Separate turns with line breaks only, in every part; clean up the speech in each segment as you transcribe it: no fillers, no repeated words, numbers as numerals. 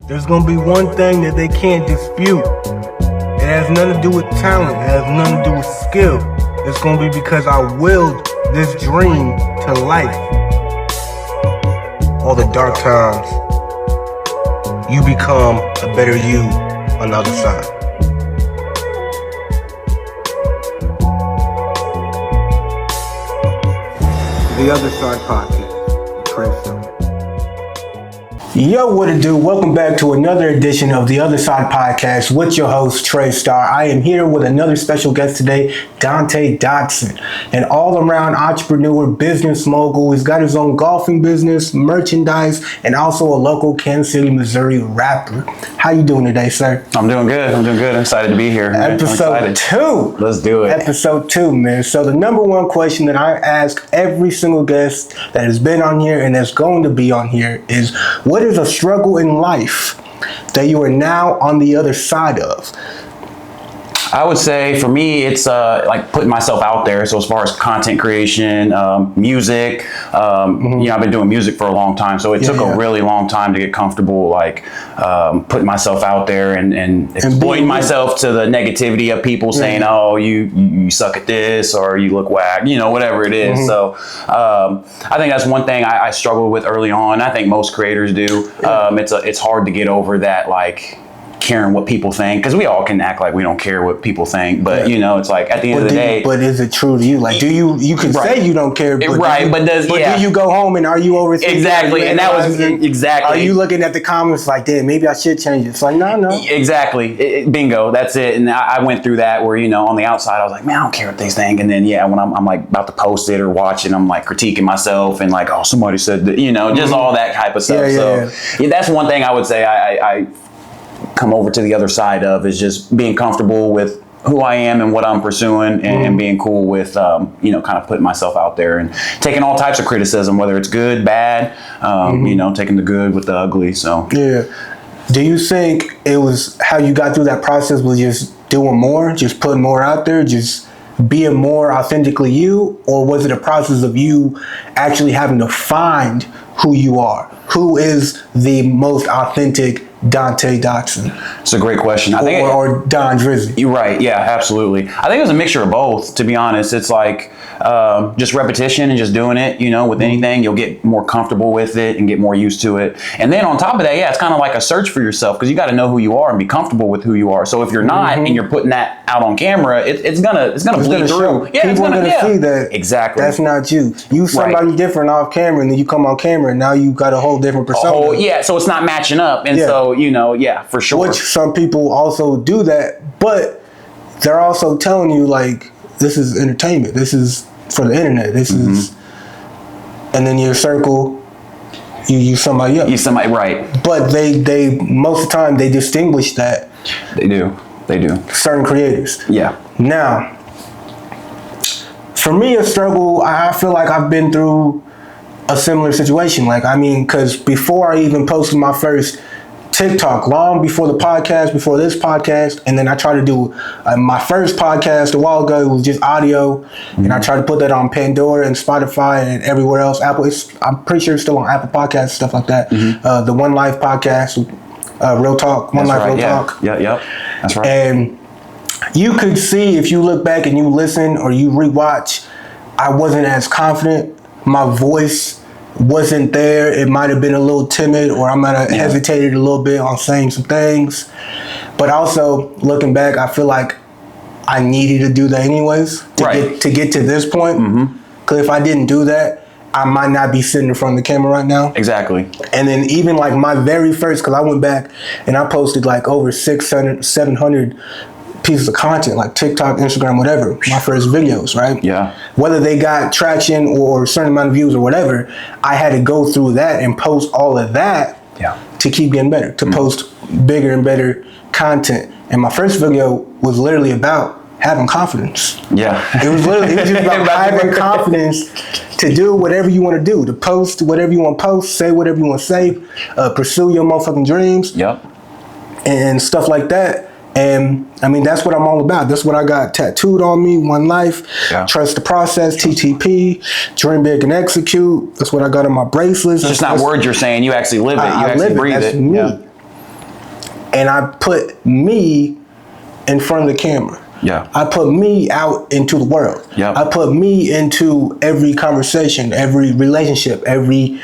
There's gonna be one thing that they can't dispute. It has nothing to do with talent. It has nothing to do with skill. It's gonna be because I willed this dream to life. All the dark times, you become a better you on the other side. The Otherside Podcast with Trae Starr. Yo, what it do? Welcome back to another edition of the Otherside Podcast with your host, Trae Starr. I am here with another special guest today, Donte Dodson, an all-around entrepreneur, business mogul. He's got his own golfing business, merchandise, and also a local Kansas City, Missouri rapper. How you doing today, sir?
I'm doing good. I'm excited to be here.
Episode 2.
Let's do it.
Episode 2, man. So the number one question that I ask every single guest that has been on here and that's going to be on here is, what is a struggle in life that you are now on the other side of?
I would say for me, it's like putting myself out there. So as far as content creation, music, you know, I've been doing music for a long time. So it took a really long time to get comfortable, like putting myself out there and exploiting myself to the negativity of people saying, oh, you suck at this, or you look whack, you know, whatever it is. So I think that's one thing I struggled with early on. I think most creators do. It's hard to get over that, like, caring what people think, because we all can act like we don't care what people think, but you know, it's like at the end of the day.
But is it true to you? Like, do you can say you don't care, but do you go home and are you overthinking?
Exactly, and that was exactly.
Are you looking at the comments like, damn, maybe I should change it? It's like, no.
Exactly, bingo, that's it. And I went through that where, you know, on the outside I was like, man, I don't care what they think, and then when I'm like about to post it or watch it, I'm like critiquing myself and like, oh, somebody said that, you know, just all that type of stuff. So that's one thing I would say I come over to the other side of, is just being comfortable with who I am and what I'm pursuing, and being cool with, you know, kind of putting myself out there and taking all types of criticism, whether it's good, bad, you know, taking the good with the ugly. So
do you think it was how you got through that process was just doing more, just putting more out there, just being more authentically you, or was it a process of you actually having to find who you are? Who is the most authentic Donte Dodson?
It's a great question. I think
or DonDrizzy.
You're right. Yeah, absolutely. I think it was a mixture of both, to be honest. It's like just repetition and just doing it, you know, with anything, you'll get more comfortable with it and get more used to it. And then on top of that, it's kind of like a search for yourself, because you got to know who you are and be comfortable with who you are. So if you're not and you're putting that out on camera, it's gonna bleed through.
Yeah, people are gonna see that.
Exactly.
That's not you. You somebody different off camera, and then you come on camera and now you got a whole different persona.
So it's not matching up. And so, you know, for sure.
Which some people also do that, but they're also telling you, like, this is entertainment. This is for the internet. This is, and then your circle, you somebody else.
You somebody, right.
But they most of the time they distinguish that.
They do.
Certain creators.
Yeah.
Now, for me, a struggle, I feel like I've been through a similar situation. Like, I mean, because before I even posted my first TikTok, long before the podcast, before this podcast, and then I tried to do my first podcast a while ago. It was just audio, and I tried to put that on Pandora and Spotify and everywhere else. Apple, I'm pretty sure it's still on Apple Podcasts, stuff like that. The One Life podcast, Real Talk, One Life Real Talk.
Yeah, that's right.
And you could see, if you look back and you listen or you rewatch, I wasn't as confident. My voice wasn't there. It might have been a little timid, or I might have hesitated a little bit on saying some things. But also, looking back, I feel like I needed to do that anyways to get to this point. Because if I didn't do that, I might not be sitting in front of the camera right now.
Exactly.
And then even like my very first, because I went back and I posted like over 600, 700 pieces of content, like TikTok, Instagram, whatever, my first videos, right?
Yeah.
Whether they got traction or a certain amount of views or whatever, I had to go through that and post all of that to keep getting better, to post bigger and better content. And my first video was literally about having confidence.
Yeah.
It was just about having confidence to do whatever you want to do, to post whatever you want to post, say whatever you want to say, pursue your motherfucking dreams. And stuff like that. And I mean, that's what I'm all about. That's what I got tattooed on me. One life, trust the process, TTP, dream big and execute. That's what I got on my bracelets.
It's just not words you're saying. You actually live it. You actually breathe it.
Me. and I put me in front of the camera.
Yeah.
I put me out into the world.
Yep.
I put me into every conversation, every relationship, every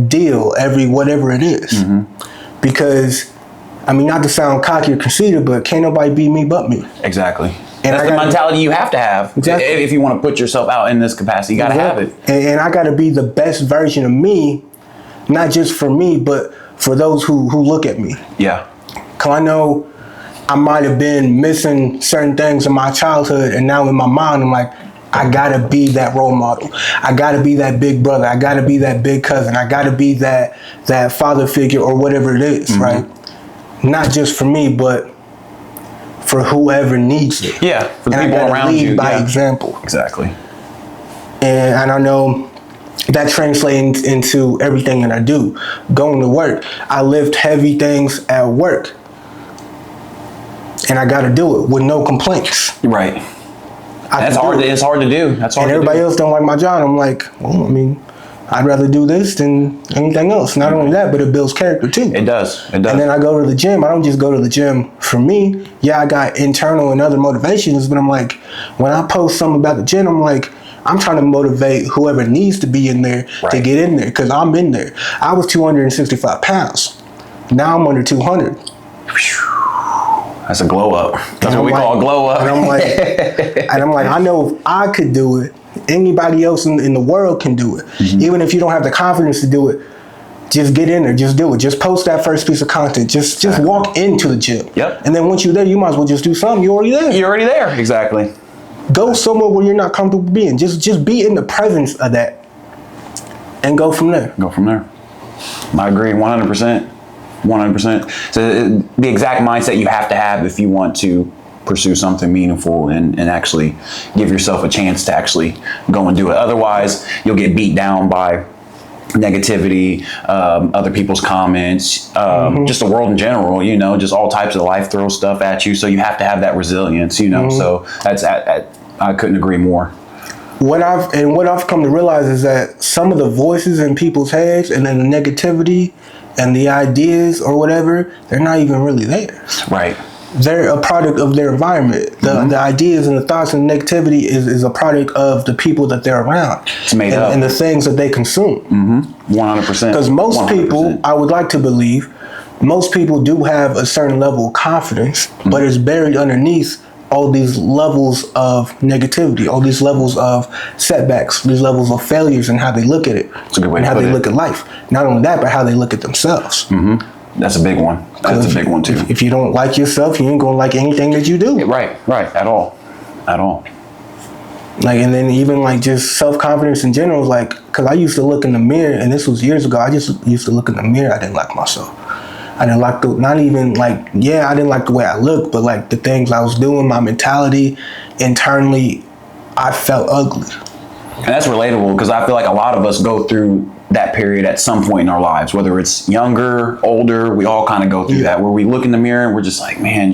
deal, every whatever it is. Mm-hmm. Because, I mean, not to sound cocky or conceited, but can't nobody be me but me.
Exactly.
And
that's the mentality you have to have.
Exactly.
If you want to put yourself out in this capacity, you got to have it.
And I got to be the best version of me, not just for me, but for those who look at me.
Yeah.
Because I know I might have been missing certain things in my childhood, and now in my mind, I'm like, I gotta be that role model. I gotta be that big brother. I gotta be that big cousin. I gotta be that father figure or whatever it is, mm-hmm. right? Not just for me, but for whoever needs it.
Yeah, for the
and
people
I gotta
around
lead
you.
by example.
Exactly.
And I know that translates into everything that I do. Going to work, I lift heavy things at work. And I got to do it with no complaints.
Right. It's hard to do. That's hard. And
everybody else don't like my job. I'm like, well, I mean, I'd rather do this than anything else. Not only that, but it builds character too.
It does.
And then I go to the gym. I don't just go to the gym for me. Yeah, I got internal and other motivations, but I'm like, when I post something about the gym, I'm like, I'm trying to motivate whoever needs to be in there to get in there, because I'm in there. I was 265 pounds. Now I'm under 200.
That's a glow up. That's what we call a glow up.
And I'm like, I know if I could do it, anybody else in the world can do it. Mm-hmm. Even if you don't have the confidence to do it, just get in there, just do it. Just post that first piece of content. Just walk into the gym.
Yep.
And then once you're there, you might as well just do something. You're already there.
You're already there. Exactly.
Go somewhere where you're not comfortable being. Just be in the presence of that and go from there.
Go from there. I agree 100%. 100%. So the exact mindset you have to have if you want to pursue something meaningful and actually give yourself a chance to actually go and do it. Otherwise, you'll get beat down by negativity, other people's comments, mm-hmm. just the world in general, just all types of life throws stuff at you. So you have to have that resilience, Mm-hmm. So I couldn't agree more.
What I've come to realize is that some of the voices in people's heads and then the negativity and the ideas or whatever, they're not even really there.
Right.
They're a product of their environment. The ideas and the thoughts and negativity is a product of the people that they're around.
It's made up.
And the things that they consume.
100%.
Because most 100%. People, I would like to believe, most people do have a certain level of confidence, but it's buried underneath all these levels of negativity, all these levels of setbacks, these levels of failures, and how they look at it, and how they look at life. Not only that, but how they look at themselves.
Mm-hmm. That's a big one. That's a big one too.
If you don't like yourself, you ain't gonna like anything that you do.
Right, at all.
Like, and then even like just self-confidence in general, like, cause I used to look in the mirror, and this was years ago, I just used to look in the mirror, I didn't like myself. I didn't like I didn't like the way I looked, but like the things I was doing, my mentality, internally, I felt ugly.
And that's relatable, because I feel like a lot of us go through that period at some point in our lives, whether it's younger, older, we all kind of go through that, where we look in the mirror and we're just like, man,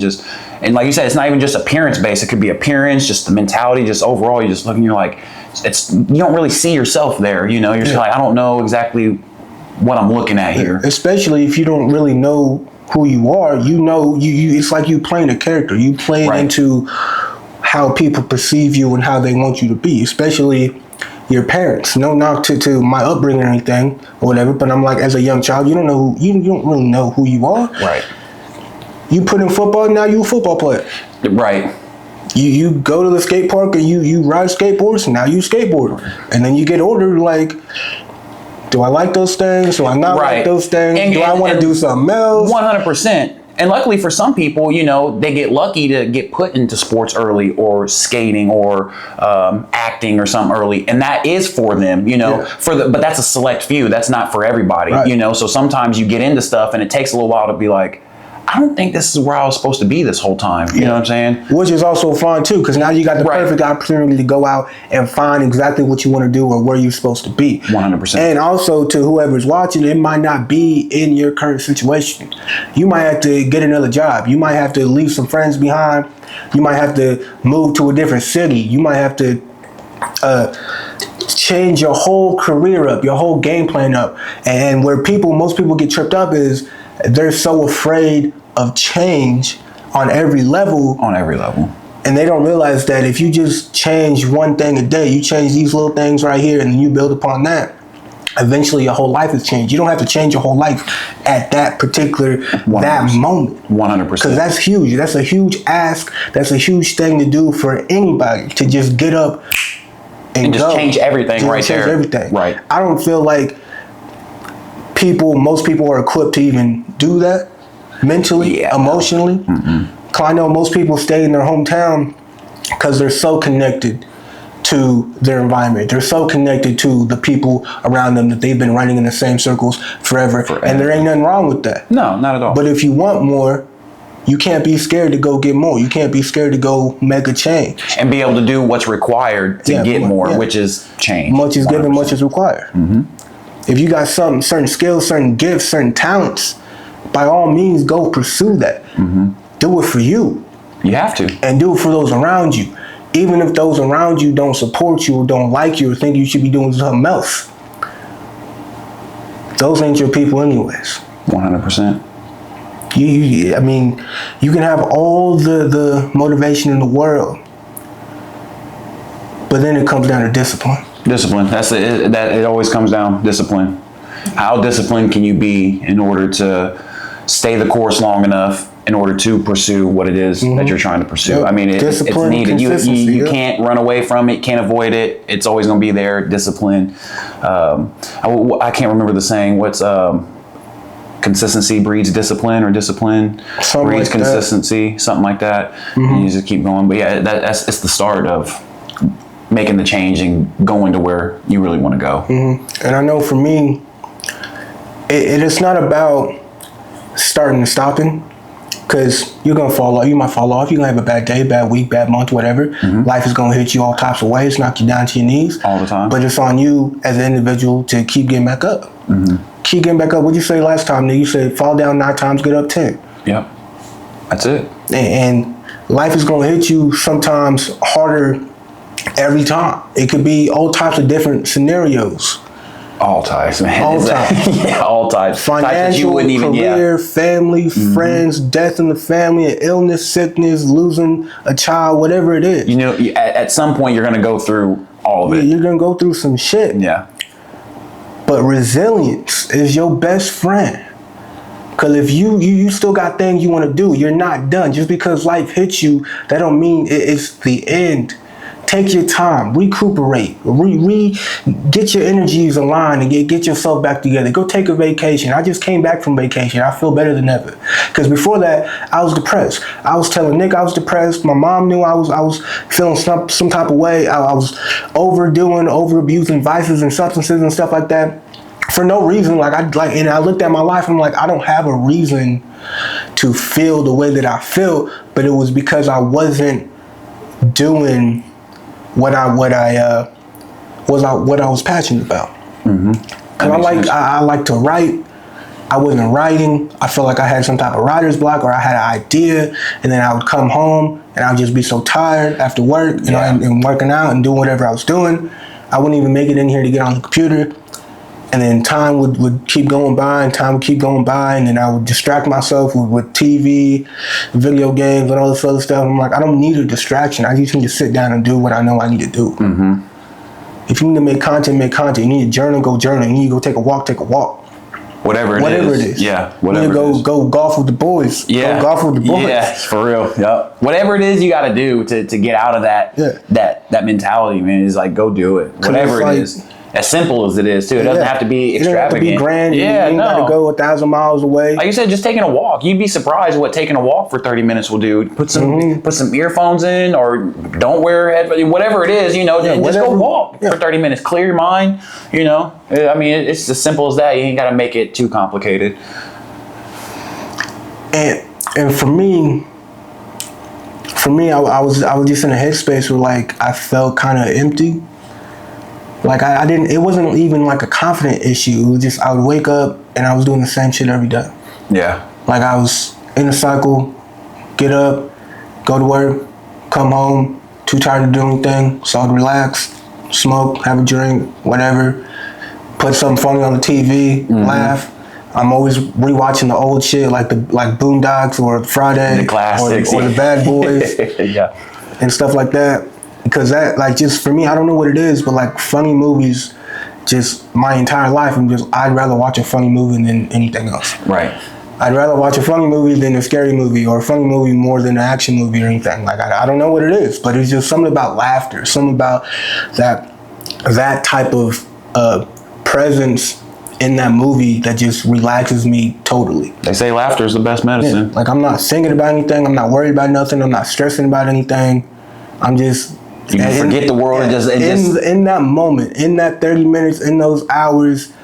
and like you said, it's not even just appearance based. It could be appearance, just the mentality, just overall, you just look and you're like, you don't really see yourself there, you're just like, I don't know exactly what I'm looking at here. Especially
if you don't really know who you are, you it's like you playing a character. You play into how people perceive you and how they want you to be, especially your parents. No knock to my upbringing or anything or whatever, but I'm like, as a young child, you don't really know who you are.
Right.
You put in football, now you a football player.
Right.
You go to the skate park and you ride skateboards, now you skateboarder. And then you get older, like, do I like those things? Do I not like those things? Do I want to do something else?
100%. And luckily for some people, they get lucky to get put into sports early, or skating, or acting or something early. And that is for them, but that's a select few. That's not for everybody, So sometimes you get into stuff and it takes a little while to be like, I don't think this is where I was supposed to be this whole time. You know what I'm saying?
Which is also fun too, because now you got the perfect opportunity to go out and find exactly what you want to do or where you're supposed to be.
100%.
And also to whoever's watching, it might not be in your current situation. You might have to get another job. You might have to leave some friends behind. You might have to move to a different city. You might have to change your whole career up, your whole game plan up. And where most people get tripped up is they're so afraid of change on every level.
On every level.
And they don't realize that if you just change one thing a day, you change these little things right here, and then you build upon that, eventually your whole life has changed. You don't have to change your whole life at that particular, 100%. That moment.
100%.
Because that's huge. That's a huge ask. That's a huge thing to do for anybody, to just get up and
just change everything
just
right
change
there.
Everything.
Right.
I don't feel like most people are equipped to even do that mentally, emotionally. Because I know most people stay in their hometown because they're so connected to their environment. They're so connected to the people around them that they've been running in the same circles forever. And there ain't nothing wrong with that.
No, not at all.
But if you want more, you can't be scared to go get more. You can't be scared to go make a change.
And be able to do what's required to get more, which is change.
Much is given, much is required. If you got certain skills, certain gifts, certain talents, by all means, go pursue that. Do it for you.
You have to.
And do it for those around you. Even if those around you don't support you or don't like you or think you should be doing something else. Those ain't your people anyways.
100%.
I mean, you can have all the motivation in the world, but then it comes down to discipline.
Discipline. It always comes down discipline. How disciplined can you be in order to stay the course long enough in order to pursue what it is that you're trying to pursue? I mean, it's needed. You can't run away from it, can't avoid it. It's always going to be there. Discipline. I can't remember the saying. What's consistency breeds discipline, or discipline breeds consistency, something like that. And you just keep going. But yeah, it's the start of making the change and going to where you really want to go.
And I know for me, it is not about starting and stopping, because you're going to fall off. You might fall off. You're going to have a bad day, bad week, bad month, whatever. Life is going to hit you all types of ways, knock you down to your knees.
All the time.
But it's on you as an individual to keep getting back up. Keep getting back up. What'd you say last time? You said fall down 9 times, get up 10.
Yep. That's it.
And life is going to hit you sometimes harder every time. It could be all types of different scenarios.
All types, man.
All types.
Yeah, all types.
Financial, career, family, friends, death in the family, illness, sickness, losing a child, whatever it is.
You know, at some point you're going to go through all of it.
You're going to go through some shit.
Yeah.
But resilience is your best friend. Because if you still got things you want to do, you're not done. Just because life hits you, that don't mean it's the end. Take your time, recuperate, get your energies aligned and get yourself back together. Go take a vacation. I just came back from vacation. I feel better than ever. Because before that, I was depressed. I was telling Nick I was depressed. My mom knew I was feeling some type of way. I was over abusing vices and substances and stuff like that for no reason. And I looked at my life and I'm like, I don't have a reason to feel the way that I feel, but it was because I wasn't doing what I was passionate about. Cause I like to write. I wasn't writing. I felt like I had some type of writer's block, or I had an idea, and then I would come home and I would just be so tired after work, you know, and working out and doing whatever I was doing. I wouldn't even make it in here to get on the computer. And then time would keep going by, and then I would distract myself with TV, video games, and all this other stuff. I'm like, I don't need a distraction. I just need to sit down and do what I know I need to do. If you need to make content, make content. You need to journal, go journal. You need to go take a walk.
Whatever it is. Yeah, whatever
you need to go golf with the boys.
Yeah.
Go golf with the boys.
Yeah, for real. Yep. Whatever it is you got to do to get out of that mentality, man, is like, go do it. Whatever it is. As simple as it is, too. It doesn't have to be extravagant. It doesn't have to be grand.
Yeah, you got to go 1,000 miles away.
Like you said, just taking a walk. You'd be surprised what taking a walk for 30 minutes will do. Put some earphones in, or don't wear headphones. Whatever it is, just go walk for 30 minutes. Clear your mind, I mean, it's as simple as that. You ain't got to make it too complicated.
And for me, I was just in a headspace where, like, I felt kind of empty. Like it wasn't even like a confident issue. It was just, I would wake up and I was doing the same shit every day. Yeah. Like I was in a cycle, get up, go to work, come home, too tired to do anything, so I'd relax, smoke, have a drink, whatever, put something funny on the TV, laugh. I'm always rewatching the old shit, like Boondocks or Friday,
the classics,
or the Bad Boys,
yeah,
and stuff like that. Because that, like, just for me, I don't know what it is, but like funny movies, just my entire life, I'd rather watch a funny movie than anything else.
Right.
I'd rather watch a funny movie than a scary movie, or a funny movie more than an action movie or anything. Like, I don't know what it is, but it's just something about laughter, something about that type of presence in that movie that just relaxes me totally.
They say laughter is the best medicine.
Yeah. Like, I'm not thinking about anything. I'm not worried about nothing. I'm not stressing about anything. I'm just...
You forget the world and just...
In that moment, in that 30 minutes, in those hours,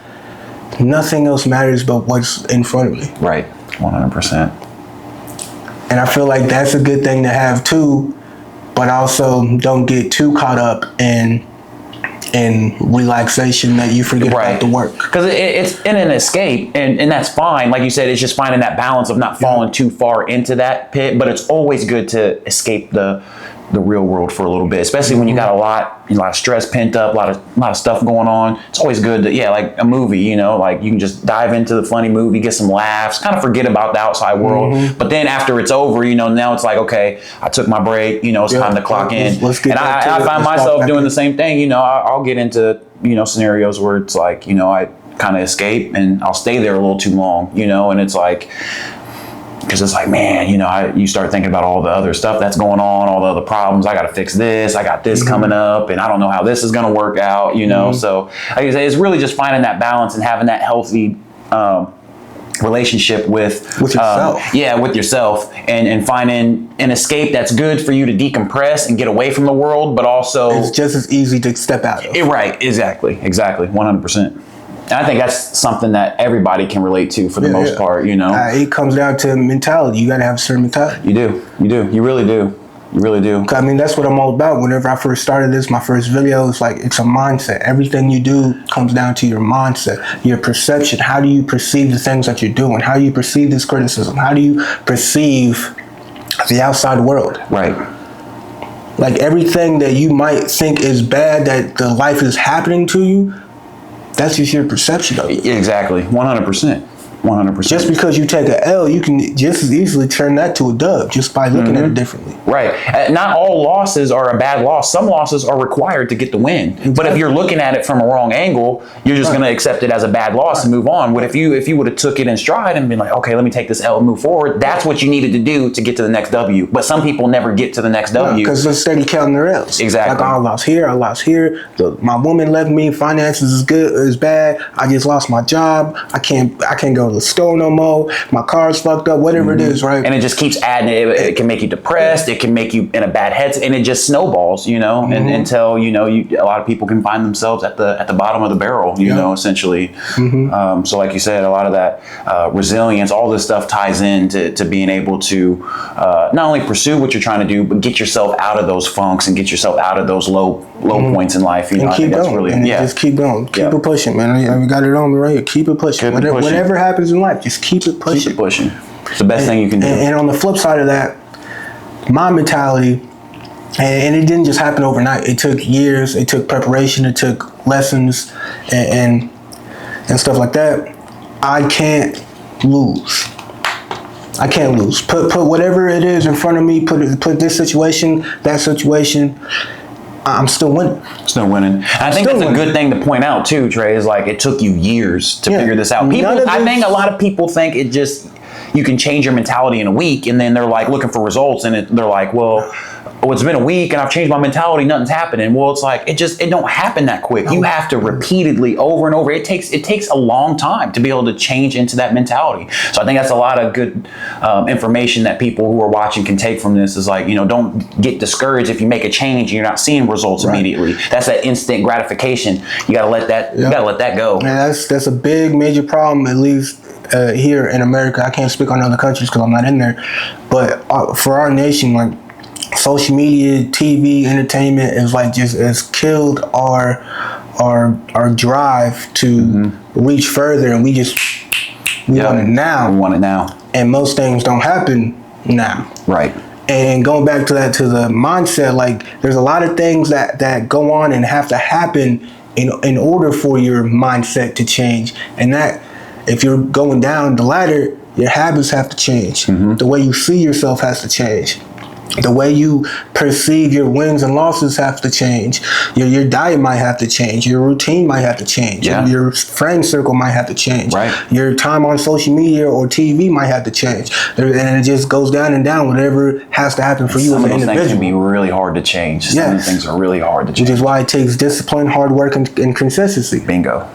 nothing else matters but what's in front of me.
Right. 100%.
And I feel like that's a good thing to have too, but also don't get too caught up in relaxation that you forget about the work.
Because it's in an escape, and that's fine. Like you said, it's just finding that balance of not falling too far into that pit, but it's always good to escape the real world for a little bit, especially when you got a lot of stress pent up, a lot of stuff going on. It's always good to, like a movie, like you can just dive into the funny movie, get some laughs, kind of forget about the outside world. But then after it's over, now it's like, okay, I took my break, it's time to clock in.
Let's get back to
I
it.
find myself doing the same thing. I'll get into, scenarios where it's like, I kind of escape and I'll stay there a little too long, and it's like, because it's like, man, you start thinking about all the other stuff that's going on, all the other problems. I got to fix this. I got this coming up, and I don't know how this is going to work out, So like I say, it's really just finding that balance and having that healthy relationship with yourself. With yourself, and finding an escape that's good for you to decompress and get away from the world, but also
it's just as easy to step out of.
Right, exactly, 100%. And I think that's something that everybody can relate to for the most part,
It comes down to mentality. You got to have a certain mentality. You do. You really do. You really do. I mean, that's what I'm all about. Whenever I first started this, my first video, it's like, it's a mindset. Everything you do comes down to your mindset, your perception. How do you perceive the things that you're doing? How do you perceive this criticism? How do you perceive the outside world? Right. Like, everything that you might think is bad, that the life is happening to you, that's just your perception of it. Exactly. 100%. 100%. Just because you take an L, you can just as easily turn that to a dub just by looking at it differently. Right. Not all losses are a bad loss. Some losses are required to get the win. Exactly. But if you're looking at it from a wrong angle, you're just going to accept it as a bad loss and move on. But if you would have took it in stride and been like, okay, let me take this L and move forward, that's what you needed to do to get to the next W. But some people never get to the next W. Because they're steady counting their L's. Exactly. Like, I lost here. My woman left me. Finances is bad. I just lost my job. I can't go to the store no more. My car's fucked up. Whatever it is, right? And it just keeps adding. It can make you depressed. It can make you in a bad head, and it just snowballs. And until a lot of people can find themselves at the bottom of the barrel. Essentially. So, like you said, a lot of that resilience, all this stuff ties in to being able to not only pursue what you're trying to do, but get yourself out of those funks and get yourself out of those low points in life. And keep going. Just keep going. Keep it pushing, man. We got it on me right here. Keep it pushing. Whatever happens in life, just keep it pushing. Keep it pushing. It's the best thing you can do. And on the flip side of that, my mentality, and it didn't just happen overnight. It took years. It took preparation. It took lessons and stuff like that. I can't lose. I can't lose. Put whatever it is in front of me. Put this situation, that situation. I'm still winning. Still winning. And I think that's a good thing to point out too, Trae, is like, it took you years to figure this out. I think a lot of people think you can change your mentality in a week, and then they're like looking for results, and they're like, well, it's been a week and I've changed my mentality, nothing's happening. Well, it's like, it don't happen that quick. You have to repeatedly, over and over. It takes a long time to be able to change into that mentality. So I think that's a lot of good information that people who are watching can take from this, is like, don't get discouraged if you make a change and you're not seeing results immediately. That's that instant gratification. You gotta let that go. And that's a big major problem, at least here in America. I can't speak on other countries because I'm not in there, but for our nation, like, social media, TV, entertainment is like just has killed our drive to reach further, and we want it now. We want it now, and most things don't happen now. Right. And going back to the mindset, like, there's a lot of things that go on and have to happen in order for your mindset to change, and that If you're going down the ladder, your habits have to change. The way you see yourself has to change. The way you perceive your wins and losses have to change. Your diet might have to change. Your routine might have to change.
Yeah.
Your friend circle might have to change.
Right.
Your time on social media or TV might have to change. And it just goes down and down, whatever has to happen for you as an individual.
Some of those things can be really hard to change. Some of those things are really hard to change.
Which is why it takes discipline, hard work, and consistency.
Bingo.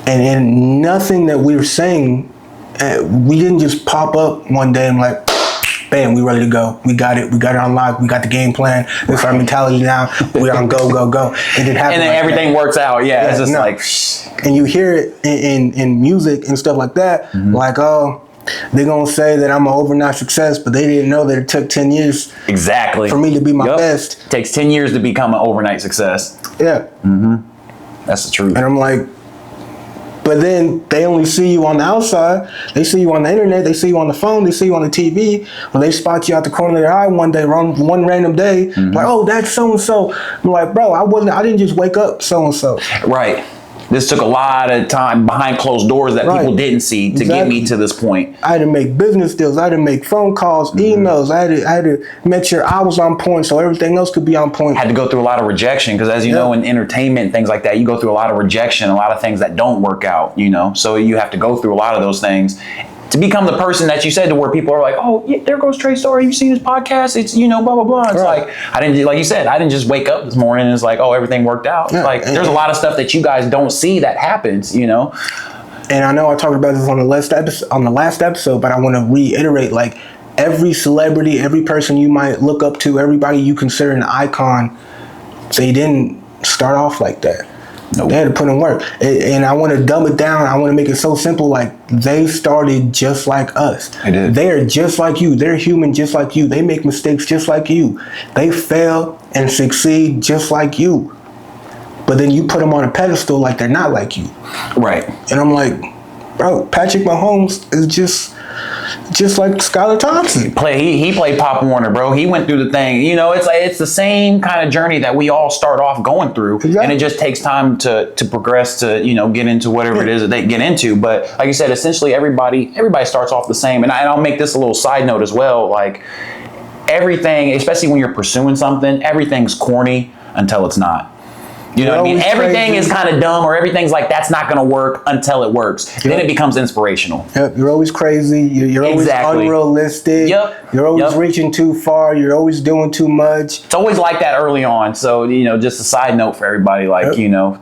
And nothing that we were saying, we didn't just pop up one day and like, bam, we ready to go. We got it. We got it unlocked. We got the game plan. This is our mentality now. We're on go, go, go. It didn't happen.
And then
like
everything
that.
works out. Yeah, it's just like.
And you hear it in music and stuff like that. Like, oh, they're going to say that I'm an overnight success, but they didn't know that it took 10 years
Exactly.
for me to be my best.
It takes 10 years to become an overnight success.
Yeah.
That's the truth.
And I'm like, but then they only see you on the outside. They see you on the internet. They see you on the phone. They see you on the TV. When they spot you out the corner of their eye one day, one random day, like, oh, that's so-and-so. I'm like, bro, I didn't just wake up so-and-so.
Right. This took a lot of time behind closed doors that people didn't see to get me to this point.
I had to make business deals. I had to make phone calls, emails. I had to make sure I was on point so everything else could be on point.
Had to go through a lot of rejection because, as you know, in entertainment, things like that, you go through a lot of rejection, a lot of things that don't work out, you know? So you have to go through a lot of those things to become the person that you said, to where people are like, oh, yeah, there goes Trae Starr. Have you seen his podcast? It's, you know, blah, blah, blah. It's like, I didn't, like you said, I didn't just wake up this morning and it's like, oh, everything worked out.
Yeah.
Like, there's a lot of stuff that you guys don't see that happens, you know?
And I know I talked about this on the last episode, but I want to reiterate, like, every celebrity, every person you might look up to, everybody you consider an icon, they didn't start off like that. Nope. They had to put in work. And I want to dumb it down. I want to make it so simple. Like, they started just like us.
They did.
They're just like you. They're human just like you. They make mistakes just like you. They fail and succeed just like you. But then you put them on a pedestal like they're not like you. Right. And I'm like, bro, Patrick Mahomes is just like Skylar Thompson.
He played Pop Warner, bro. He went through the thing. You know, it's the same kind of journey that we all start off going through. Exactly. And it just takes time to progress to, you know, get into whatever it is that they get into. But like you said, essentially everybody starts off the same. And I'll make this a little side note as well. Like, everything, especially when you're pursuing something, everything's corny until it's not. You know what I mean? Everything is kind of dumb, or everything's like, that's not going to work until it works. Yep. Then it becomes inspirational.
Yep. You're always crazy. You're always unrealistic.
Yep.
You're always reaching too far. You're always doing too much.
It's always like that early on. So, you know, just a side note for everybody, like, you know.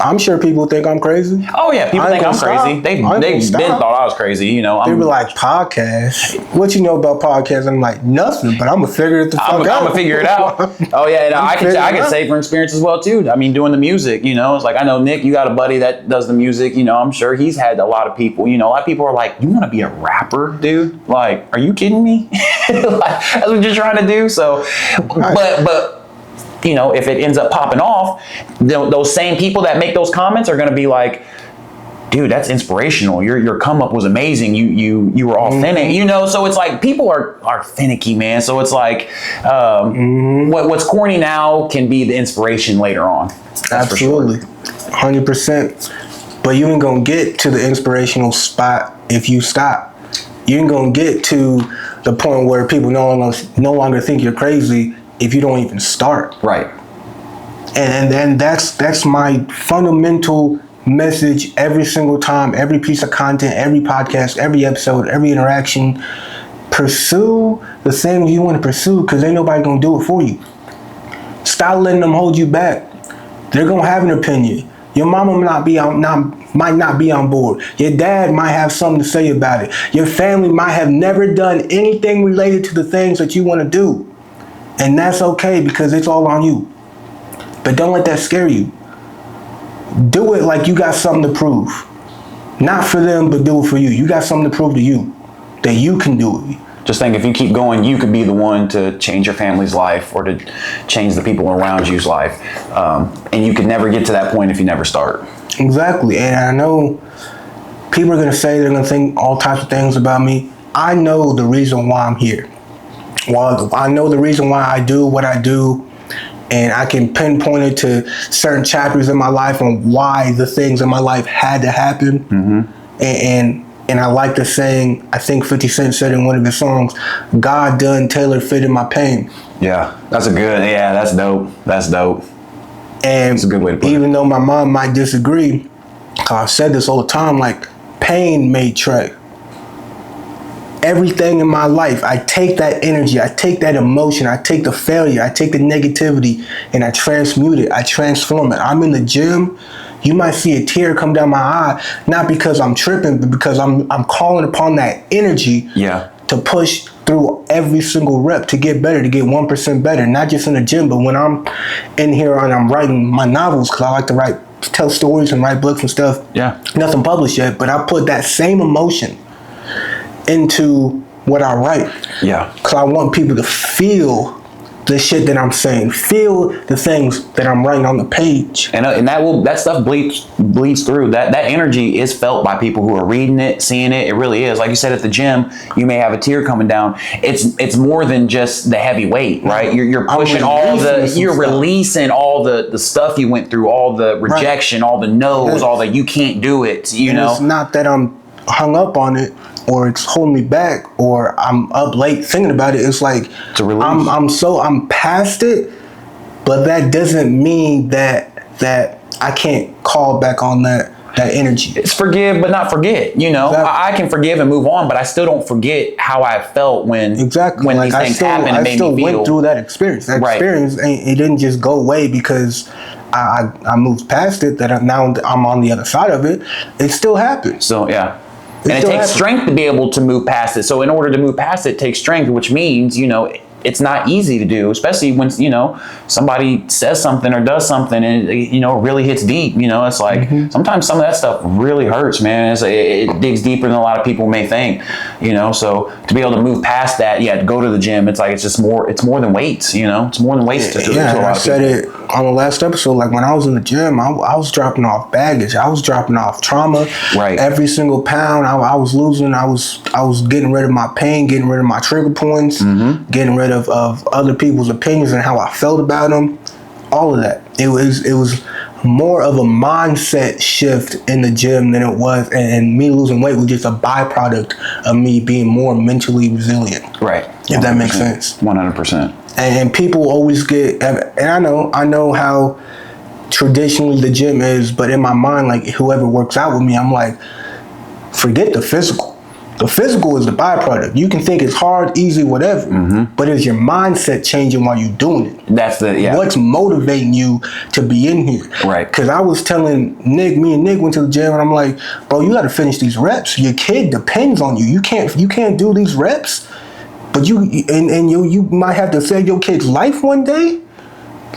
I'm sure people think I'm crazy.
Oh, yeah. People think I'm crazy. They've been thought I was crazy, you know.
They were like, podcast? What you know about podcasts? I'm like, nothing, but I'm going to figure it out.
I'm going to figure it out. Oh, yeah. No, I can say from experience as well, too. I mean, doing the music, you know, it's like, I know, Nick, you got a buddy that does the music, you know, I'm sure he's had a lot of people, you know, a lot of people are like, you want to be a rapper, dude? Like, are you kidding me? Like, that's what you're trying to do? So, but you know, if it ends up popping off, those same people that make those comments are going to be like, dude, that's inspirational. Your come up was amazing. You were authentic, you know? So it's like, people are finicky, man. So it's like, what's corny now can be the inspiration later on. That's
absolutely. 100%. But you ain't going to get to the inspirational spot if you stop. You ain't going to get to the point where people no longer think you're crazy if you don't even start.
Right.
And that's my fundamental message every single time, every piece of content, every podcast, every episode, every interaction. Pursue the things you want to pursue, because ain't nobody gonna do it for you. Stop letting them hold you back. They're gonna have an opinion. Your mama might not be on board. Your dad might have something to say about it. Your family might have never done anything related to the things that you want to do. And that's okay, because it's all on you. But don't let that scare you. Do it like you got something to prove. Not for them, but do it for you. You got something to prove to you that you can do it.
Just think, if you keep going, you could be the one to change your family's life, or to change the people around you's life. And you could never get to that point if you never start.
Exactly. And I know people are going to say, they're going to think all types of things about me. I know the reason why I'm here. Well, I know the reason why I do what I do, and I can pinpoint it to certain chapters in my life on why the things in my life had to happen. And I like the saying, I think 50 Cent said in one of his songs, God done tailor fitted my pain.
Yeah, that's dope. That's dope.
And
that's a good way to put
even though my mom might disagree, I've said this all the time, like, pain made Trae. Everything in my life, I take that energy, I take that emotion, I take the failure, I take the negativity, and I transmute it, I transform it. I'm in the gym, you might see a tear come down my eye, not because I'm tripping, but because I'm calling upon that energy to push through every single rep to get better, to get 1% better, not just in the gym, but when I'm in here and I'm writing my novels, because I like to tell stories and write books and stuff.
Yeah.
Nothing published yet, but I put that same emotion into what I write. Yeah. Because I want people to feel the shit that I'm saying, feel the things that I'm writing on the page.
And that stuff bleeds through. That energy is felt by people who are reading it, seeing it. It really is. Like you said, at the gym, you may have a tear coming down. It's more than just the heavy weight, right? You're pushing you're releasing all the stuff you went through, all the rejection, all the no's, all the you can't do it, you know?
It's not that I'm hung up on it, or it's holding me back, or I'm up late thinking about it. It's like I'm past it, but that doesn't mean that I can't call back on that energy.
It's forgive but not forget. You know, exactly. I can forgive and move on, but I still don't forget how I felt when these things happened and made me feel.
I still went through that experience. That experience, it didn't just go away because I moved past it. That now I'm on the other side of it. It still happens.
So yeah. And it takes strength to be able to move past it. So in order to move past it takes strength, which means, you know, it's not easy to do, especially when, you know, somebody says something or does something and, you know, it really hits deep. You know, it's like sometimes some of that stuff really hurts, man. It digs deeper than a lot of people may think, you know. So to be able to move past that, to go to the gym, it's like it's more than weights, you know. It's more than weights to a lot of people.
I said it on the last episode. Like when I was in the gym, I was dropping off baggage. I was dropping off trauma. Right. Every single pound I was losing, I was getting rid of my pain, getting rid of my trigger points, getting rid of other people's opinions and how I felt about them. All of that. It was more of a mindset shift in the gym than it was, and me losing weight was just a byproduct of me being more mentally resilient. Right. If that makes sense.
100%.
And people always get, and I know how traditionally the gym is, but in my mind, like whoever works out with me, I'm like, forget the physical. The physical is the byproduct. You can think it's hard, easy, whatever, but is your mindset changing while you're doing it? That's what's motivating you to be in here. Right. Because I was telling Nick, me and Nick went to the gym, and I'm like, bro, you got to finish these reps. Your kid depends on you. You can't do these reps, but you might have to save your kid's life one day.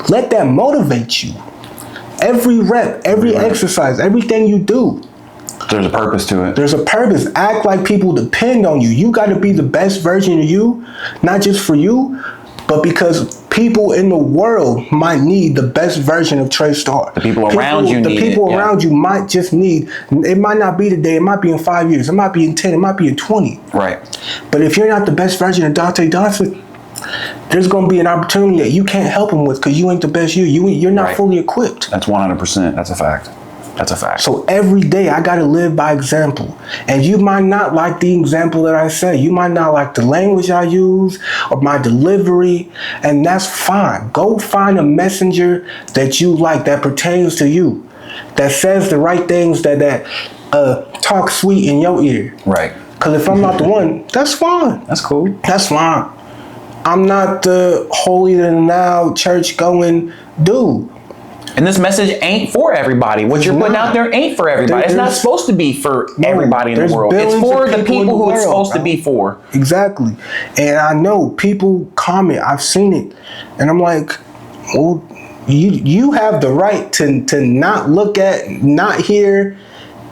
Let that motivate you. Every rep, every exercise, everything you do.
There's a purpose to it.
There's a purpose. Act like people depend on you. You got to be the best version of you, not just for you, but because people in the world might need the best version of Trae Starr.
The people around you need it.
The people around you might just need, it might not be today, it might be in 5 years, it might be in 10, it might be in 20. Right. But if you're not the best version of Donte Dodson, there's going to be an opportunity that you can't help him with because you ain't the best you. You're not fully equipped.
That's 100%. That's a fact. That's a fact.
So every day I got to live by example. And you might not like the example that I say. You might not like the language I use or my delivery. And that's fine. Go find a messenger that you like, that pertains to you, that says the right things, that talk sweet in your ear. Right. Because if I'm not the one, that's fine.
That's cool.
That's fine. I'm not the holier than thou church going dude.
And this message ain't for everybody. What you're putting out there ain't for everybody. It's not supposed to be for everybody in the world. It's for the people who it's supposed to be for.
Exactly. And I know people comment. I've seen it. And I'm like, well, you have the right to not look at, not hear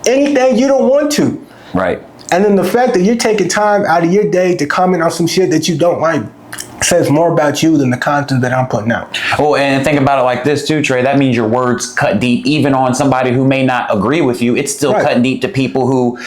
anything you don't want to. Right. And then the fact that you're taking time out of your day to comment on some shit that you don't like says more about you than the content that I'm putting out.
Oh, and think about it like this too, Trae. That means your words cut deep, even on somebody who may not agree with you. It's still cutting deep to people who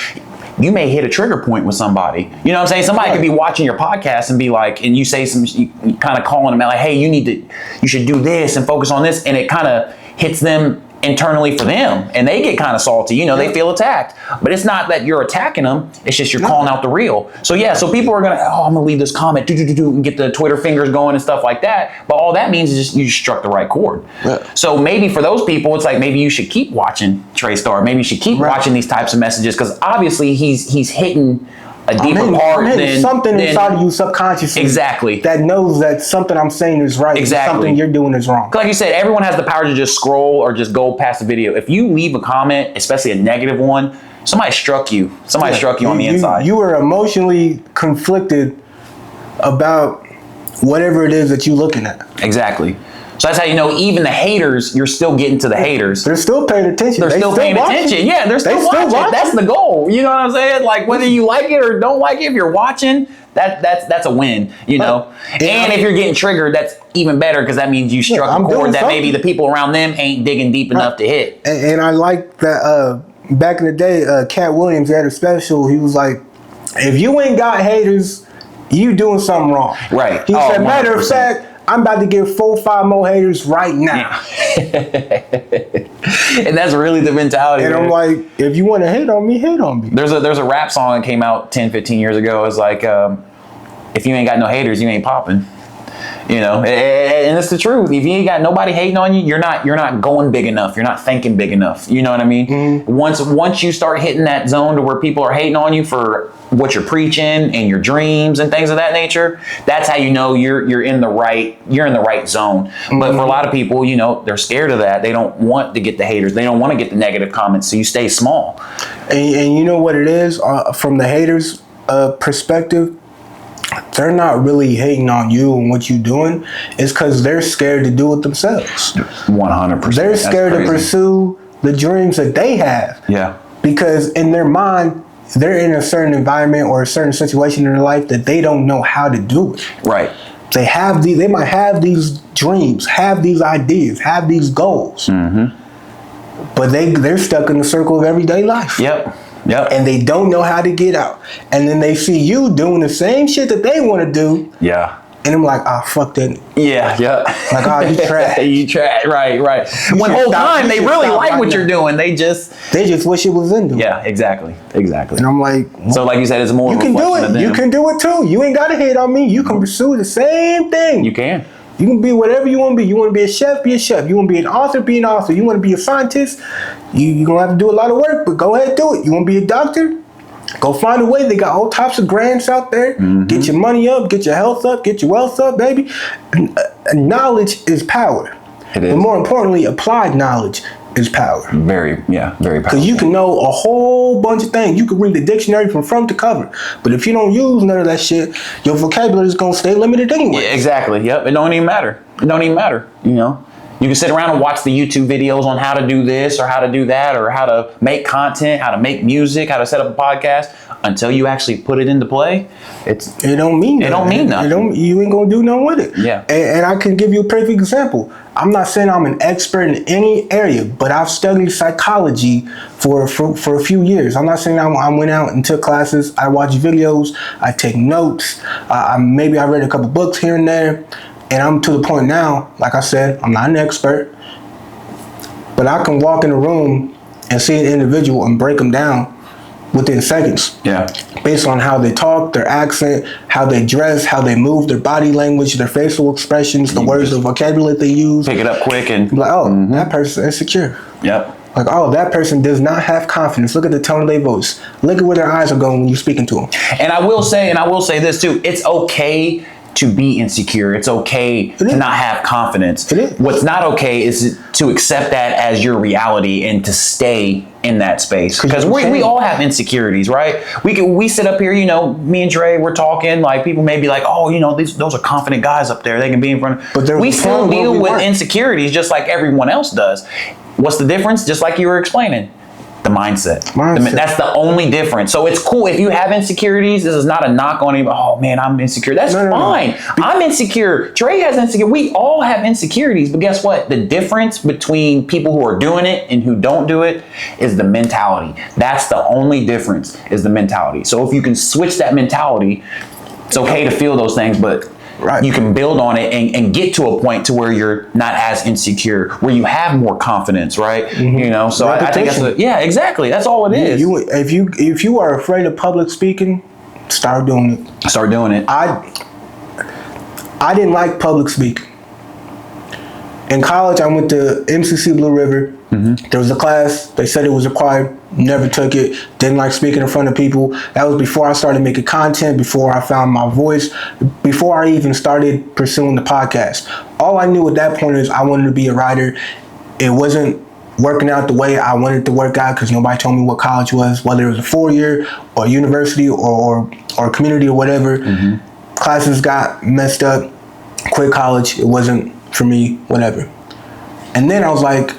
you may hit a trigger point with somebody. You know what I'm saying? Somebody could be watching your podcast and be like, and you say you kind of calling them out like, hey, you should do this and focus on this, and it kind of hits them internally for them, and they get kind of salty. You know, they feel attacked, but it's not that you're attacking them. It's just you're calling out the real. So yeah, so people are gonna, I'm gonna leave this comment, and get the Twitter fingers going and stuff like that. But all that means is just you struck the right chord. Yeah. So maybe for those people, it's like maybe you should keep watching Trae Starr. Maybe you should keep watching these types of messages, because obviously he's hitting a deeper part than something
inside of you subconsciously.
Exactly.
That knows that something I'm saying is right. Exactly. Something you're doing is wrong.
Like you said, everyone has the power to just scroll or just go past the video. If you leave a comment, especially a negative one, somebody struck you. Somebody struck you on the inside.
You were emotionally conflicted about whatever it is that you're looking at.
Exactly. So that's how you know even the haters, you're still getting to the haters.
They're still paying attention.
They're still paying attention. Yeah, they're still watching. That's the goal. You know what I'm saying? Like whether you like it or don't like it, if you're watching, that's a win, you know? And if you're getting triggered, that's even better, because that means you struck a chord that maybe the people around them ain't digging deep enough to hit.
And I like that back in the day, Cat Williams had a special. He was like, if you ain't got haters, you doing something wrong.
Right.
He said, matter of fact, I'm about to get 4-5 more haters right now.
And that's really the mentality.
And I'm like, if you want to hate on me, hate on me.
There's a rap song that came out 10, 15 years ago. It's like, if you ain't got no haters, you ain't popping. You know, and it's the truth. If you ain't got nobody hating on you, you're not going big enough. You're not thinking big enough. You know what I mean? Mm-hmm. Once you start hitting that zone to where people are hating on you for what you're preaching and your dreams and things of that nature, that's how you know you're in the right zone. Mm-hmm. But for a lot of people, you know, they're scared of that. They don't want to get the haters. They don't want to get the negative comments. So you stay small.
And you know what it is from the haters' perspective. They're not really hating on you and what you're doing. It's because they're scared to do it themselves.
100%.
They're scared to pursue the dreams that they have.
Yeah.
Because in their mind, they're in a certain environment or a certain situation in their life that they don't know how to do it.
Right.
They might have these dreams, have these ideas, have these goals. Mm-hmm. But they're stuck in the circle of everyday life.
Yep.
And they don't know how to get out. And then they see you doing the same shit that they want to do.
Yeah.
And I'm like, fuck that.
Yeah.
Like, you trash.
You trash. Right. When the whole time they really like what you're doing. They just wish
it was in them.
Yeah, exactly.
And I'm like,
so like you said, it's more
you can do it. You can do it too. You ain't got to hate on me. You can pursue the same thing.
You can.
You can be whatever you want to be. You want to be a chef, be a chef. You want to be an author, be an author. You want to be a scientist, you're going to have to do a lot of work, but go ahead, do it. You want to be a doctor? Go find a way. They got all types of grants out there. Mm-hmm. Get your money up, get your health up, get your wealth up, baby. Knowledge is power.
It is.
But more importantly, applied knowledge is power.
Very powerful.
Because you can know a whole bunch of things. You can read the dictionary from front to cover. But if you don't use none of that shit, your vocabulary is going to stay limited anyway.
Yeah, exactly. Yep. It don't even matter. You know? You can sit around and watch the YouTube videos on how to do this or how to do that or how to make content, how to make music, how to set up a podcast. Until you actually put it into play, it don't mean nothing.
You ain't gonna do nothing with it.
Yeah.
And I can give you a perfect example. I'm not saying I'm an expert in any area, but I've studied psychology for a few years. I'm not saying I went out and took classes. I watch videos. I take notes. Maybe I read a couple books here and there. And I'm to the point now, like I said, I'm not an expert, but I can walk in a room and see an individual and break them down within seconds.
Yeah.
Based on how they talk, their accent, how they dress, how they move, their body language, their facial expressions, the words, the vocabulary they use.
Pick it up quick and
be like, that person is insecure.
Yep.
Like, that person does not have confidence. Look at the tone of their voice. Look at where their eyes are going when you're speaking to them.
And I will say this too. It's okay to be insecure. It's okay to not have confidence.
It is.
What's not okay is to accept that as your reality and to stay in that space. Because we all have insecurities, right? We sit up here, you know, me and Dre, we're talking, like people may be like, those are confident guys up there. They can be in front of, but we still deal with insecurities just like everyone else does. What's the difference? Just like you were explaining. The mindset. That's the only difference. So it's cool if you have insecurities. This is not a knock on him. Oh man, I'm insecure. That's fine. No. I'm insecure. Trae has insecure. We all have insecurities. But guess what? The difference between people who are doing it and who don't do it is the mentality. That's the only difference, is the mentality. So if you can switch that mentality, it's okay to feel those things, but
Right.
you can build on it and get to a point to where you're not as insecure, where you have more confidence, right? You know, so I think that's exactly. That's all it is.
If you are afraid of public speaking, start doing it.
Start doing it.
I didn't like public speaking. In college, I went to MCC Blue River. There was a class. They said it was required. Never took it. Didn't like speaking in front of people. That was before I started making content, before I found my voice, before I even started pursuing the podcast. All I knew at that point is I wanted to be a writer. It wasn't working out the way I wanted to work out because nobody told me what college was, whether it was a 4-year or university or community or whatever. Classes got messed up. Quit college. It wasn't for me, whatever. And then I was like,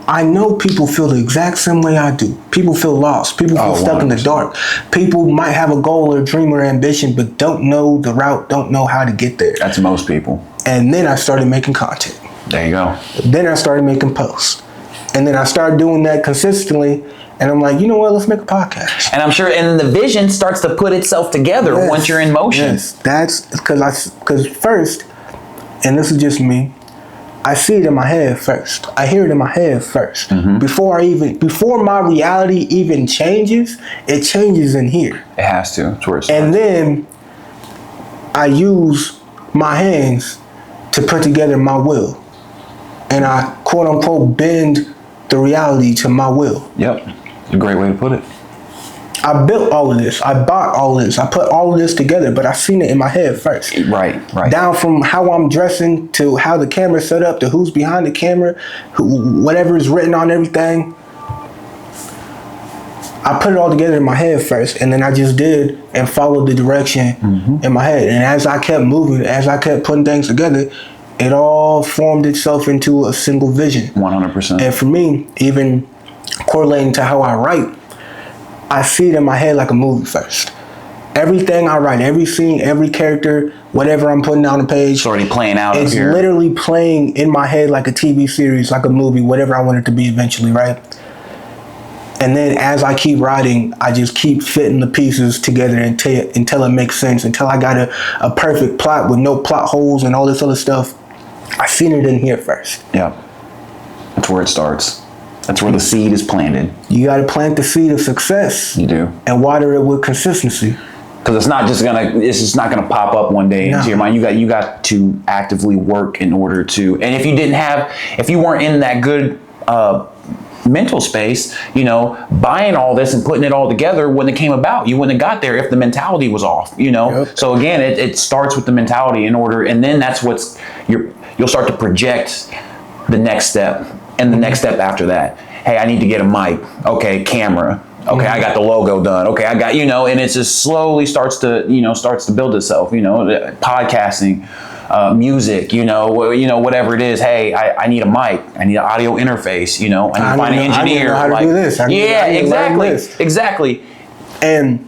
I know people feel the exact same way I do. People feel lost. People feel stuck in the dark. People might have a goal or dream or ambition, but don't know the route, don't know how to get there.
That's most people.
And then I started making content.
There you go.
Then I started making posts. And then I started doing that consistently. And I'm like, you know what? Let's make a podcast.
And I'm sure, and the vision starts to put itself together once you're in motion.
Yes, that's because first, and this is just me, I see it in my head first. I hear it in my head first. Before my reality even changes, it changes in here.
It has to. It's where it starts.
And then I use my hands to put together my will. And I quote unquote bend the reality to my will.
Yep. It's a great way to put it.
I built all of this. I bought all of this. I put all of this together, but I seen it in my head first.
Right.
Down from how I'm dressing to how the camera's set up to who's behind the camera, whatever is written on everything. I put it all together in my head first, and then I just did and followed the direction in my head. And as I kept moving, as I kept putting things together, it all formed itself into a single vision.
100%.
And for me, even correlating to how I write, I see it in my head like a movie first. Everything I write, every scene, every character, whatever I'm putting down the page,
it's already playing out.
It's literally playing in my head like a TV series, like a movie, whatever I want it to be eventually, right? And then as I keep writing, I just keep fitting the pieces together until it makes sense, until I got a perfect plot with no plot holes and all this other stuff. I seen it in here first.
Yeah. That's where it starts. That's where the seed is planted.
You got to plant the seed of success.
You do.
And water it with consistency.
Because it's just not gonna pop up one day into your mind. You got to actively work in order to. And if you weren't in that good mental space, buying all this and putting it all together when it came about, you wouldn't have got there if the mentality was off.
Yep.
So again, it starts with the mentality in order, and then that's you'll start to project the next step. And the next step after that, hey, I need to get a mic. Okay, camera. Okay, I got the logo done. Okay, I got, and it just slowly starts to build itself. Podcasting, music. Whatever it is. Hey, I need a mic. I need an audio interface. I need to find an engineer.
I need to know how to do this.
Exactly.
And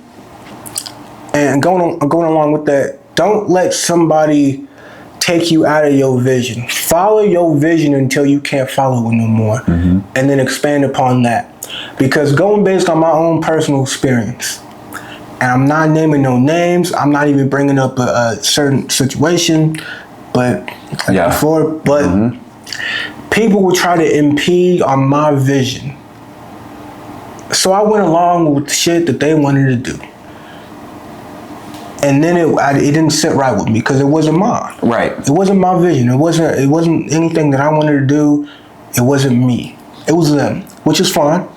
going along with that, don't let somebody take you out of your vision. Follow your vision until you can't follow it no more. And then expand upon that. Because going based on my own personal experience, and I'm not naming no names, I'm not even bringing up a certain situation, but people would try to impede on my vision. So I went along with the shit that they wanted to do. And then it didn't sit right with me because it wasn't mine.
Right.
It wasn't my vision. It wasn't anything that I wanted to do. It wasn't me. It was them, which is fine.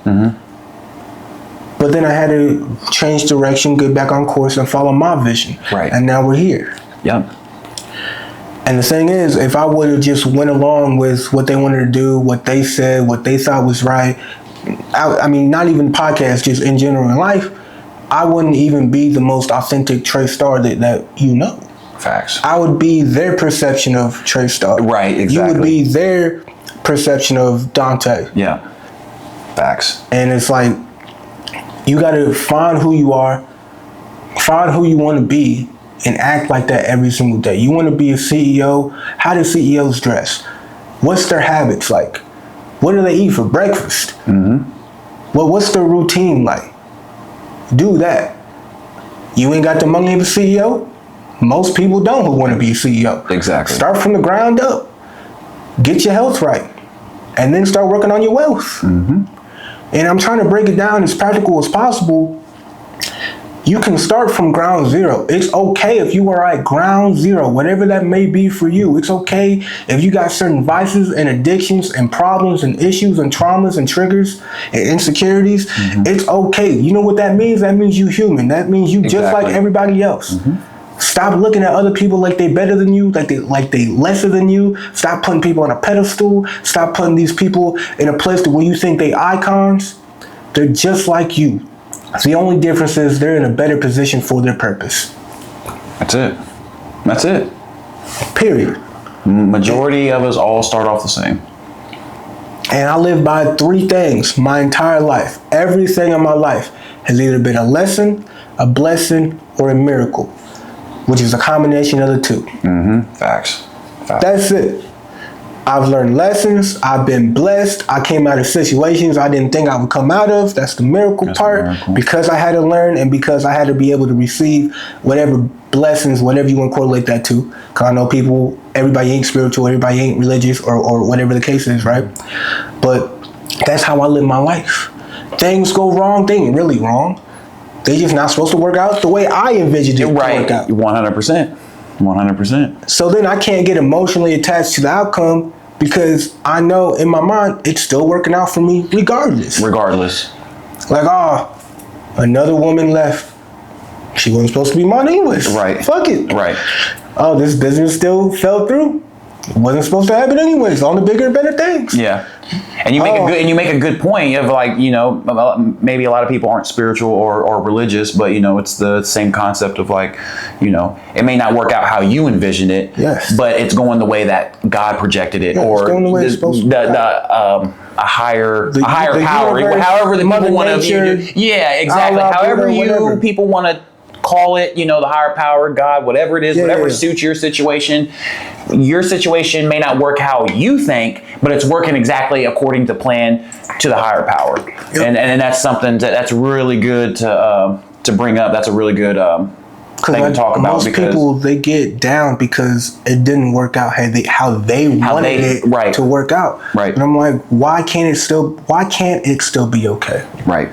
But then I had to change direction, get back on course, and follow my vision.
Right.
And now we're here.
Yep.
And the thing is, if I would have just went along with what they wanted to do, what they said, what they thought was right, I mean, not even podcasts, just in general in life, I wouldn't even be the most authentic Trae Starr that you know.
Facts.
I would be their perception of Trae Starr.
Right, exactly.
You would be their perception of Donte.
Yeah. Facts.
And it's like, you got to find who you are, find who you want to be, and act like that every single day. You want to be a CEO? How do CEOs dress? What's their habits like? What do they eat for breakfast? What's their routine like? Do that. You ain't got the money of a CEO? Most people don't who want to be a CEO.
Exactly.
Start from the ground up. Get your health right. And then start working on your wealth. And I'm trying to break it down as practical as possible. You can start from ground zero. It's okay if you are at ground zero, whatever that may be for you. It's okay if you got certain vices and addictions and problems and issues and traumas and triggers and insecurities. It's okay. You know what that means? That means you human. That means you just like everybody else. Stop looking at other people like they better than you, like they lesser than you. Stop putting people on a pedestal. Stop putting these people in a place where you think they icons. They're just like you. The only difference is they're in a better position for their purpose.
That's it. That's it.
Period.
Majority of us all start off the same.
And I live by 3 things my entire life. Everything in my life has either been a lesson, a blessing, or a miracle, which is a combination of the 2.
Facts.
That's it. I've learned lessons. I've been blessed. I came out of situations I didn't think I would come out of. That's the miracle part. Because I had to learn and because I had to be able to receive whatever blessings, whatever you want to correlate that to. Because I know people, everybody ain't spiritual, everybody ain't religious or whatever the case is, right? But that's how I live my life. Things go wrong. They ain't really wrong. They just not supposed to work out the way I envisioned it to work out.
100%. 100%.
So then I can't get emotionally attached to the outcome because I know in my mind it's still working out for me regardless. Like, another woman left. She wasn't supposed to be mine anyways.
Right.
Fuck it.
Right.
Oh, this business still fell through. It wasn't supposed to happen anyways. On the bigger and better things.
Yeah. And you make a good point of, like, you know, maybe a lot of people aren't spiritual or religious, but, you know, it's the same concept of, like, you know, it may not work out how you envision it, but it's going the way that God projected it, or
it's going the way it's supposed to
a higher power,
universe,
however the people want to. Yeah, exactly. However people want to call it, you know, the higher power, God, whatever it is, whatever suits your situation. Your situation may not work how you think, but it's working exactly according to plan to the higher power. And that's something that's really good to bring up. That's a really good thing to talk about.
Most people, they get down because it didn't work out how they wanted it to work out.
Right.
And I'm like, why can't it still be okay?
Right.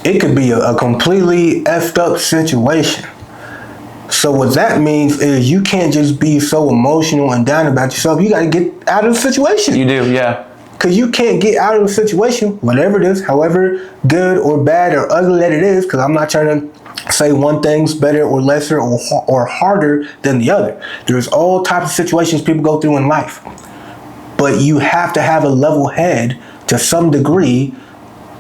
It could be a completely effed up situation. So what that means is you can't just be so emotional and down about yourself. You got to get out of the situation.
You do, yeah.
Because you can't get out of the situation, whatever it is, however good or bad or ugly that it is, because I'm not trying to say one thing's better or lesser or harder than the other. There's all types of situations people go through in life. But you have to have a level head to some degree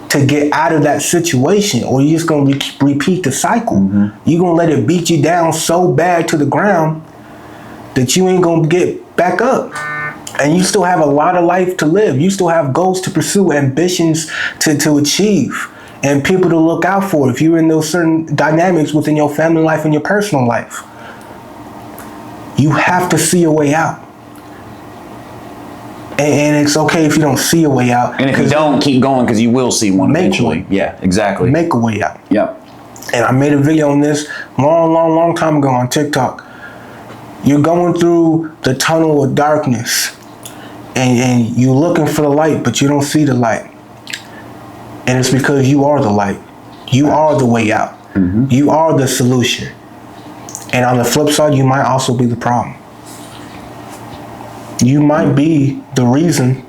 to get out of that situation, or you're just going to repeat the cycle. You're going to let it beat you down so bad to the ground that you ain't going to get back up. And you still have a lot of life to live. You still have goals to pursue, ambitions to achieve, and people to look out for if you're in those certain dynamics within your family life and your personal life. You have to see a way out. And it's okay if you don't see a way out.
And if you don't, keep going, because you will see one eventually. Yeah, exactly.
Make a way out.
Yep.
And I made a video on this long time ago on TikTok. You're going through the tunnel of darkness, and you're looking for the light, but you don't see the light. And it's because you are the light. You are the way out. You are the solution. And on the flip side, you might also be the problem. You might be the reason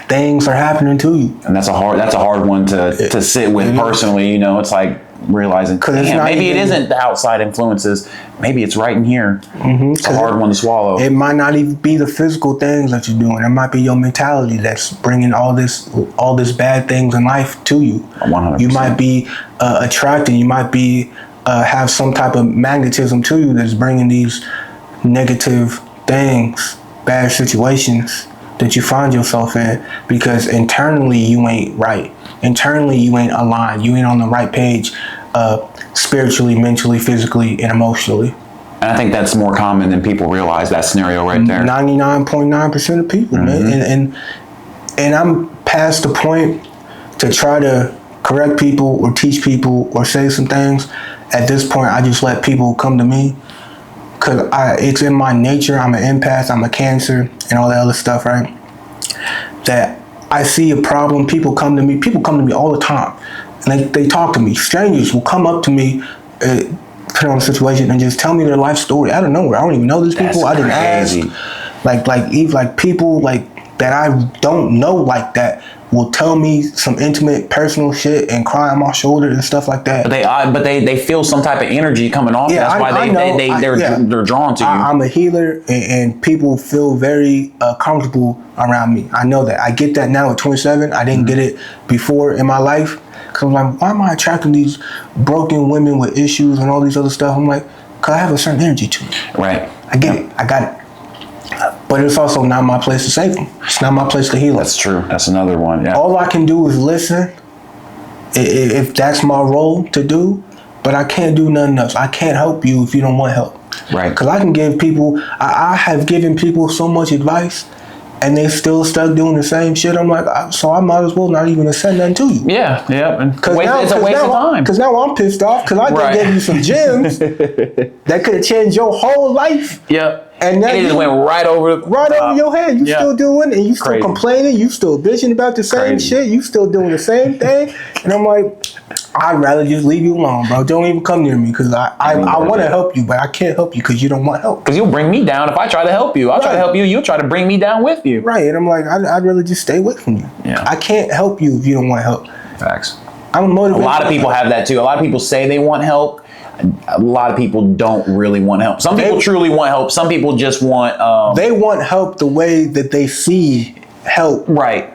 things are happening to you.
And that's a hard one to sit with personally. You know, it's like realizing, maybe it isn't the outside influences. Maybe it's right in here. It's a hard one to swallow.
It might not even be the physical things that you're doing. It might be your mentality that's bringing all this bad things in life to you.
100%.
You might be attracting. You might be have some type of magnetism to you that's bringing these negative things, bad situations that you find yourself in, because internally you ain't right. Internally you ain't aligned. You ain't on the right page, spiritually, mentally, physically, and emotionally.
And I think that's more common than people realize, that scenario right there.
99.9% of people, man. And I'm past the point to try to correct people or teach people or say some things. At this point, I just let people come to me because it's in my nature. I'm an empath. I'm a Cancer, and all that other stuff, right? That I see a problem. People come to me all the time, and they talk to me. Strangers will come up to me, put on a situation, and just tell me their life story out of nowhere. I don't even know these people. I didn't ask. Like people like that I don't know like that will tell me some intimate personal shit and cry on my shoulder and stuff like that.
But they feel some type of energy coming off. Yeah, that's why they're drawn to you.
I'm a healer, and people feel very comfortable around me. I know that. I get that now at 27. I didn't get it before in my life. Cause I'm like, why am I attracting these broken women with issues and all these other stuff? I'm like, cause I have a certain energy to me.
Right.
I get it. I got it. But it's also not my place to save them. It's not my place to heal them.
That's true. That's another one. Yeah.
All I can do is listen, if that's my role to do. But I can't do nothing else. I can't help you if you don't want help.
Right.
Because I can give people. I have given people so much advice, and they still stuck doing the same shit. I'm like, so I might as well not even send nothing to you.
Yeah. It's a waste of time.
Because now I'm pissed off because I just gave you some gems that could have changed your whole life.
Yep.
And
it just went right over
your head. You still doing, and you still complaining. You still bitching about the same shit. You still doing the same thing. And I'm like, I'd rather just leave you alone, bro. Don't even come near me because I want to help you, but I can't help you because you don't want help.
Because you'll bring me down if I try to help you. I'll try to help you. You'll try to bring me down with you.
Right. And I'm like, I'd rather just stay away from you.
Yeah.
I can't help you if you don't want help.
Facts.
I'm motivated.
A lot of people have that too. A lot of people say they want help. A lot of people don't really want help. Some people truly want help. Some people just want...
they want help the way that they see help.
Right.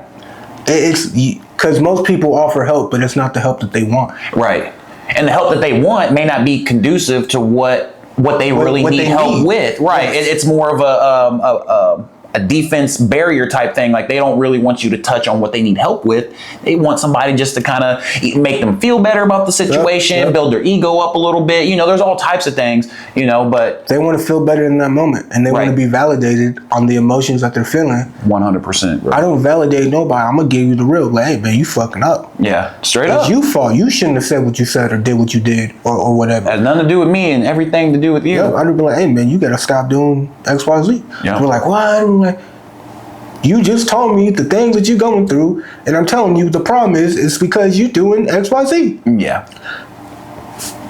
It's because most people offer help, but it's not the help that they want.
Right. And the help that they want may not be conducive to what they really need help with. Right. Yes. It's more of a defense barrier type thing. Like they don't really want you to touch on what they need help with. They want somebody just to kind of make them feel better about the situation, build their ego up a little bit. You know, there's all types of things, you know, but
they want to feel better in that moment, and they want to be validated on the emotions that they're feeling.
100%. Bro.
I don't validate nobody. I'm gonna give you the real. Like, hey man, you fucking up.
Yeah, straight up.
You fault. You shouldn't have said what you said or did what you did or whatever.
It has nothing to do with me and everything to do with you.
Yeah, I'd be like, hey man, you gotta stop doing X, Y, Z. We're like, what? Like, you just told me the things that you're going through, and I'm telling you the problem is it's because you're doing X, Y, Z.
Yeah.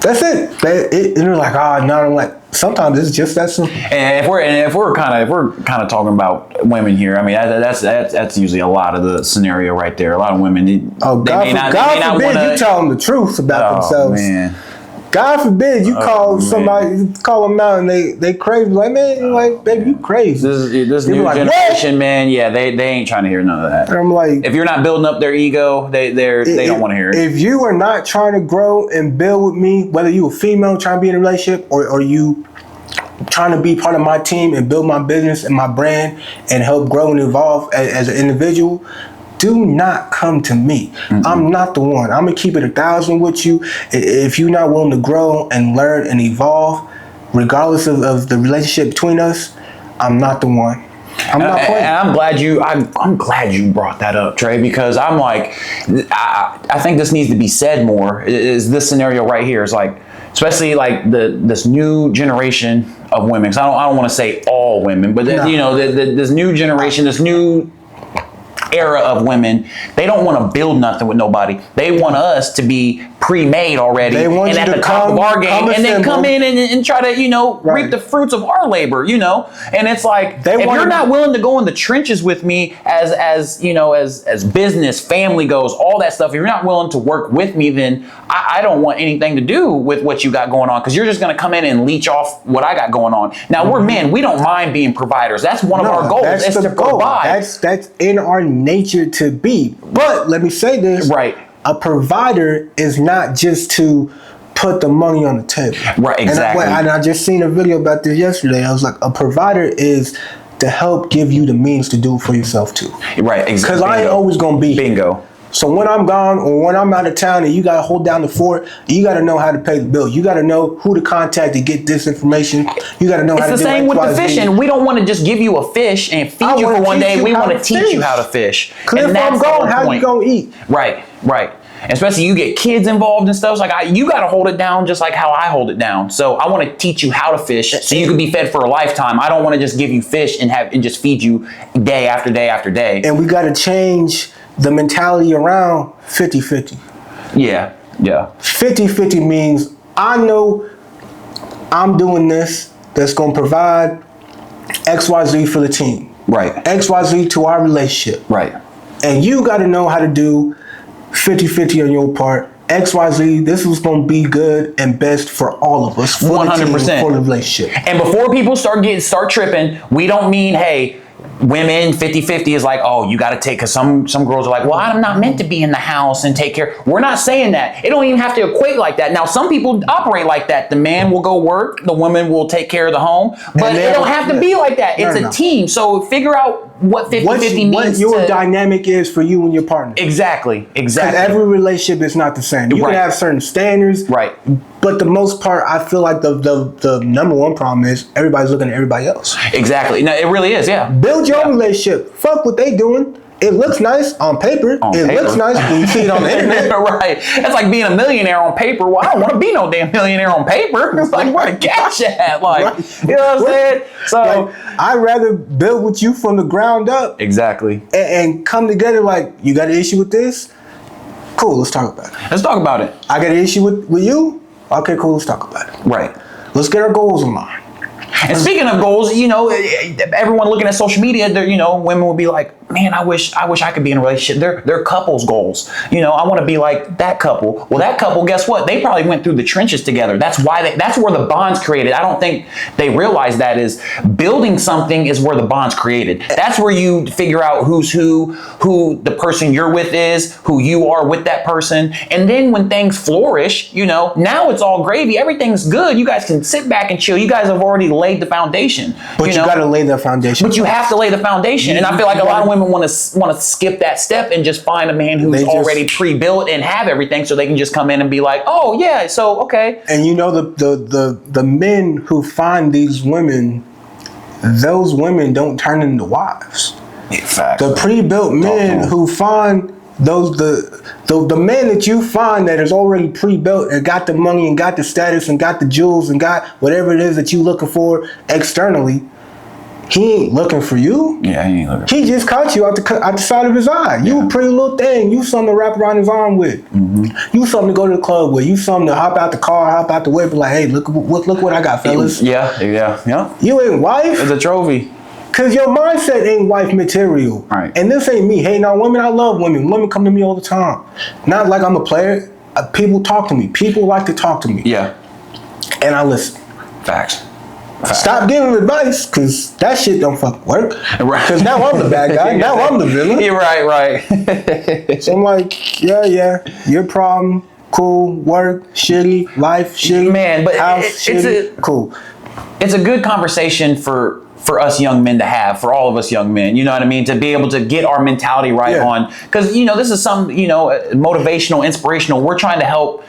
That's it. And they're like, no. I'm like, sometimes it's just that simple.
And if we're kind of talking about women here, I mean that's usually a lot of the scenario right there. A lot of women,
God forbid you tell them the truth about themselves. Man. God forbid you call somebody, call them out, and they crazy. Like, man, like, baby, you crazy.
This new generation, man, yeah, they ain't trying to hear none of that.
And I'm like,
if you're not building up their ego, they don't want to hear it.
If you are not trying to grow and build with me, whether you a female trying to be in a relationship or you trying to be part of my team and build my business and my brand and help grow and evolve as an individual, do not come to me. Mm-hmm. I'm not the one. I'm gonna keep it 1,000 with you. If you're not willing to grow and learn and evolve, regardless of the relationship between us, I'm not the one. I'm not playing.
And I'm glad you brought that up, Trae, because I'm like, I think this needs to be said more. Is this scenario right here? It's like, especially like this new generation of women. Because I don't want to say all women, but you know, this new generation, this new era of women, they don't want to build nothing with nobody. They want us to be pre-made already and at the top of our game, and then come in and try to, you know, reap the fruits of our labor, you know. And it's like, if you're not willing to go in the trenches with me as you know, as business, family goes, all that stuff, if you're not willing to work with me, then I don't want anything to do with what you got going on, because you're just going to come in and leech off what I got going on. Now, we're men. We don't mind being providers. That's one of our goals, is to provide.
That's in our nature to be. But let me say this.
Right.
A provider is not just to put the money on the table.
Right, exactly.
And I just seen a video about this yesterday. I was like, a provider is to help give you the means to do it for yourself too.
Right, exactly.
Because I ain't always going to be here.
Bingo.
So when I'm gone or when I'm out of town and you got to hold down the fort, you got to know how to pay the bill. You got to know who to contact to get this information. You got to know how to do it.
It's the same with the fishing. We don't want to just give you a fish and feed you for one day. We want to teach you how to fish.
Because if I'm gone, how you going to eat?
Right, right. Especially you get kids involved and stuff. It's like you got to hold it down just like how I hold it down. So I want to teach you how to fish so you can be fed for a lifetime. I don't want to just give you fish and just feed you day after day after day.
And we got to change the mentality around 50-50.
Yeah.
50-50 means I know I'm doing this that's going to provide XYZ for the team.
Right.
XYZ to our relationship.
Right.
And you got to know how to do 50-50 on your part. XYZ, this is going to be good and best for all of us. For
100%.
the team, for the relationship.
And before people start tripping, we don't mean, hey, women 50-50 is like, oh, you got to take, because some girls are like, well, I'm not meant to be in the house and take care. We're not saying that. It don't even have to equate like that. Now, some people operate like that. The man will go work, the woman will take care of the home, but it don't have to be like that. It's a team. So figure out what 50-50 means.
What your dynamic is for you and your partner.
Exactly.
Because every relationship is not the same. You can have certain standards.
Right.
But the most part, I feel like the number one problem is everybody's looking at everybody else.
Exactly. No, it really is, yeah.
Build your own relationship. Fuck what they doing. It looks nice on paper. Looks nice when you see it on the internet.
Right. That's like being a millionaire on paper. Well, I don't want to be no damn millionaire on paper. It's like, where the cash at? Like, you know what I'm saying? So
like, I'd rather build with you from the ground up.
Exactly.
And come together like, you got an issue with this? Cool, let's talk about it.
Let's talk about it.
I got an issue with you? Okay, cool, let's talk about it.
Right.
Let's get our goals in line.
And speaking of goals, you know, everyone looking at social media, you know, women will be like, man, I wish I could be in a relationship. They're couples goals. You know, I want to be like that couple. Well, that couple, guess what? They probably went through the trenches together. That's why that's where the bond's created. I don't think they realize that is building something is where the bond's created. That's where you figure out who's who the person you're with is, who you are with that person. And then when things flourish, you know, now it's all gravy. Everything's good. You guys can sit back and chill. You guys have already laid the foundation.
But you got to lay the foundation.
But you have to lay the foundation. And I feel like a lot of women want to skip that step and just find a man who's already pre-built and have everything so they can just come in and be like, oh yeah, so okay.
And you know the men who find these women, those women don't turn into wives.
Facts.
The pre-built men who find the men that you find that is already pre-built and got the money and got the status and got the jewels and got whatever it is that you looking for externally, he ain't looking for you.
Yeah, he ain't looking.
He just caught you out the side of his eye. You a pretty little thing. You something to wrap around his arm with. Mm-hmm. You something to go to the club with. You something to hop out the car, hop out the whip, and like, hey, look what I got, fellas.
Yeah.
You ain't wife.
It's a trophy.
Cause your mindset ain't wife material.
Right.
And this ain't me. Hey, now women, I love women. Women come to me all the time. Not like I'm a player. People talk to me. People like to talk to me.
Yeah.
And I listen.
Facts.
Stop giving advice, cause that shit don't fucking work.
Right.
Cause now I'm the bad guy. Now I'm the villain.
You're right.
So I'm like, yeah, your problem, cool, work, shitty, life, shitty,
man, but
house, shitty, cool.
It's a good conversation for us young men to have, for all of us young men, you know what I mean? To be able to get our mentality right on, because, you know, this is some, you know, motivational, inspirational. We're trying to help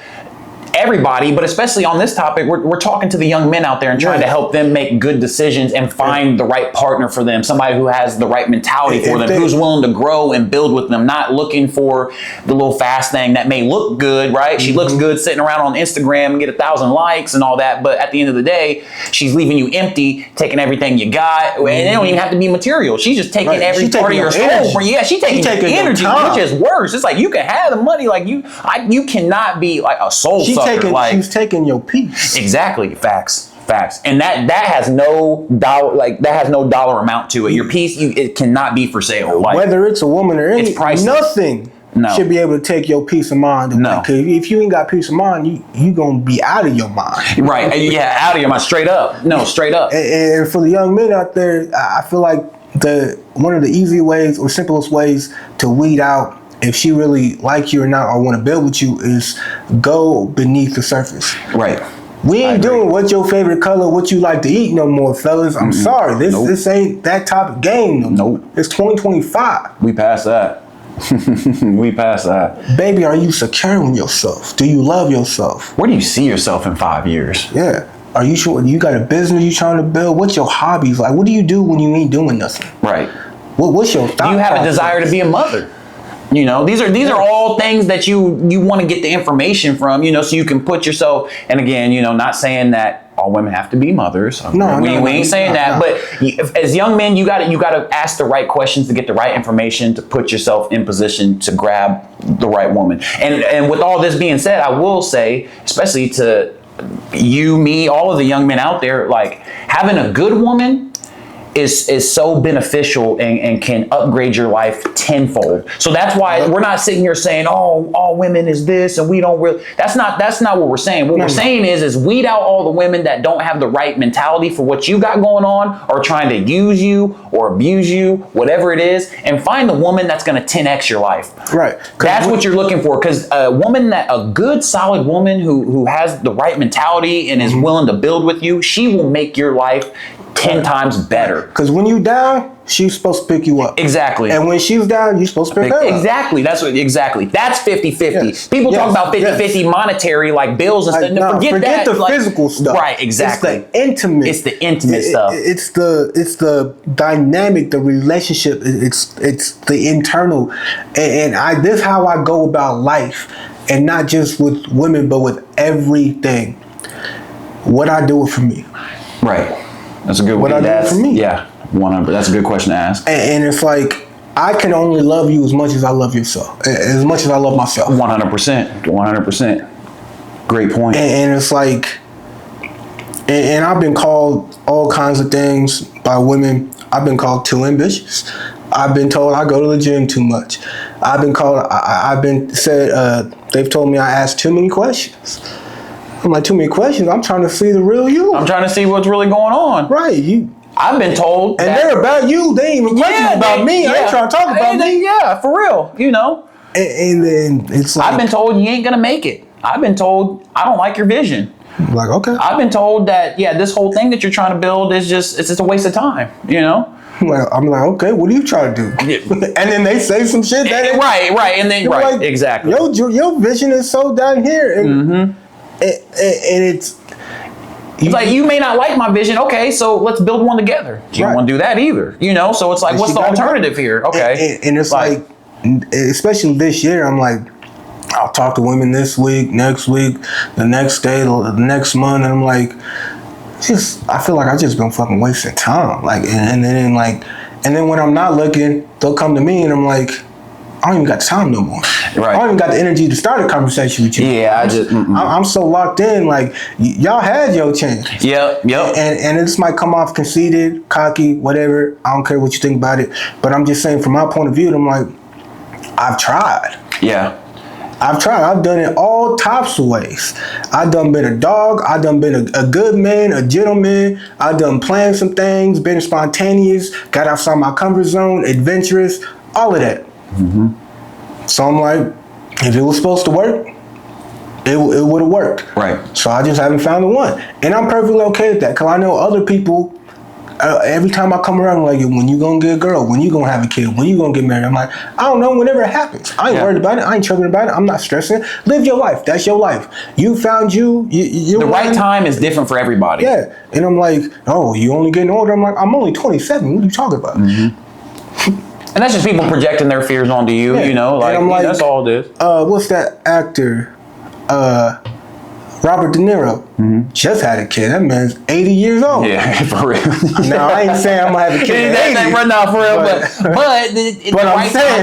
everybody, but especially on this topic, we're talking to the young men out there and trying to help them make good decisions and find the right partner for them, somebody who has the right mentality for them, who's willing to grow and build with them, not looking for the little fast thing that may look good, right? She looks good sitting around on Instagram and get 1,000 likes and all that, but at the end of the day, she's leaving you empty, taking everything you got, and it don't even have to be material. She's just taking every part of your soul. Yeah, she's taking your energy, which is worse. It's like you can have the money, like you cannot be like a soul sucker.
She's taking your peace.
Exactly. Facts. And that has no dollar, like that has no dollar amount to it. Your peace, it cannot be for sale. Like,
whether it's a woman or any, nothing should be able to take your peace of mind.
No.
Because if you ain't got peace of mind, you gonna be out of your mind.
Right. Yeah, out of your mind. Straight up. No, straight up.
And for the young men out there, I feel like one of the easy ways or simplest ways to weed out if she really like you or not, or want to build with you, is go beneath the surface.
Right.
We ain't doing what's your favorite color, what you like to eat no more, fellas. I'm sorry. This ain't that type of game no more. Nope. It's 2025.
We passed that. We passed that.
Baby, are you secure in yourself? Do you love yourself?
Where do you see yourself in 5 years?
Yeah. Are you sure you got a business you trying to build? What's your hobbies? Like, what do you do when you ain't doing nothing?
Right.
What's your thought?
Do you have a desire to be a mother? You know, these are all things that you want to get the information from, you know, so you can put yourself, and again, you know, not saying that all women have to be mothers. We ain't saying that. But as young men, you got to ask the right questions to get the right information to put yourself in position to grab the right woman. And with all this being said, I will say, especially to you, me, all of the young men out there, like having a good woman is so beneficial and can upgrade your life tenfold. So that's why we're not sitting here saying, oh, all women is this and we don't really, that's not what we're saying. What we're saying is weed out all the women that don't have the right mentality for what you got going on, or trying to use you or abuse you, whatever it is, and find the woman that's going to 10x your life.
Right.
That's what you're looking for, because a good solid woman who has the right mentality and is willing to build with you, she will make your life 10 times better.
Because when you down, she's supposed to pick you up.
Exactly.
And when she's down, you're supposed to pick her up.
Exactly. That's 50-50. Yes. People talk about 50-50 monetary, like bills and stuff.
Forget the physical stuff.
Right, exactly.
It's the intimate
stuff.
It's the dynamic, the relationship. It's the internal. And this is how I go about life. And not just with women, but with everything. What I do it for me.
Right. That's a good one.
What I do it for me.
Yeah, 100. That's a good question to ask.
And it's like, I can only love you as much as I love yourself, as much as I love myself.
100%. 100%. Great point.
And it's like, and I've been called all kinds of things by women. I've been called too ambitious. I've been told I go to the gym too much. I've been called, they've told me I ask too many questions. I'm like, too many questions? I'm trying to see the real you.
I'm trying to see what's really going on.
Right.
I've been told
and they're about you. They ain't even questions about me. I ain't trying to talk about me.
Yeah, for real. You know.
And then it's like,
I've been told you ain't gonna make it. I've been told I don't like your vision.
Like, okay.
I've been told that, this whole thing that you're trying to build is just a waste of time, you know?
I'm like, okay, what are you trying to do? And then they say some shit that
right, and then
like,
exactly.
Your vision is so down here, and it's
like, you may not like my vision. Okay, so let's build one together. You don't want to do that either, you know? So it's like, what's the alternative here? Okay,
and it's like, especially this year, I'm like, I'll talk to women this week, next week, the next day, the next month, and I'm like, I feel like I just been fucking wasting time. Like, and then when I'm not looking, they'll come to me, and I'm like, I don't even got time no more.
Right.
I don't even got the energy to start a conversation with you.
Yeah,
I'm so locked in. Like, y'all had your chance.
Yep.
And this might come off conceited, cocky, whatever. I don't care what you think about it. But I'm just saying, from my point of view, I'm like, I've tried.
Yeah.
I've tried. I've done it all types of ways. I done been a dog. I done been a good man, a gentleman. I done planned some things, been spontaneous, got outside my comfort zone, adventurous, all of that. So I'm like, if it was supposed to work, it would have worked.
Right.
So I just haven't found the one. And I'm perfectly okay with that, because I know other people, every time I come around, I'm like, when you gonna get a girl? When you gonna have a kid? When you gonna get married? I'm like, I don't know, whenever it happens. I ain't worried about it. I ain't tripping about it. I'm not stressing. Live your life. That's your life. You found you.
The right time is different for everybody.
Yeah. And I'm like, oh, you only getting older? I'm like, I'm only 27. What are you talking about?
And that's just people projecting their fears onto you, you know? Like, that's all it is.
What's that actor? Robert De Niro just had a kid. That man's 80 years old.
Yeah, for real.
Now, I ain't saying I'm gonna have a kid at 80.
Right for real, but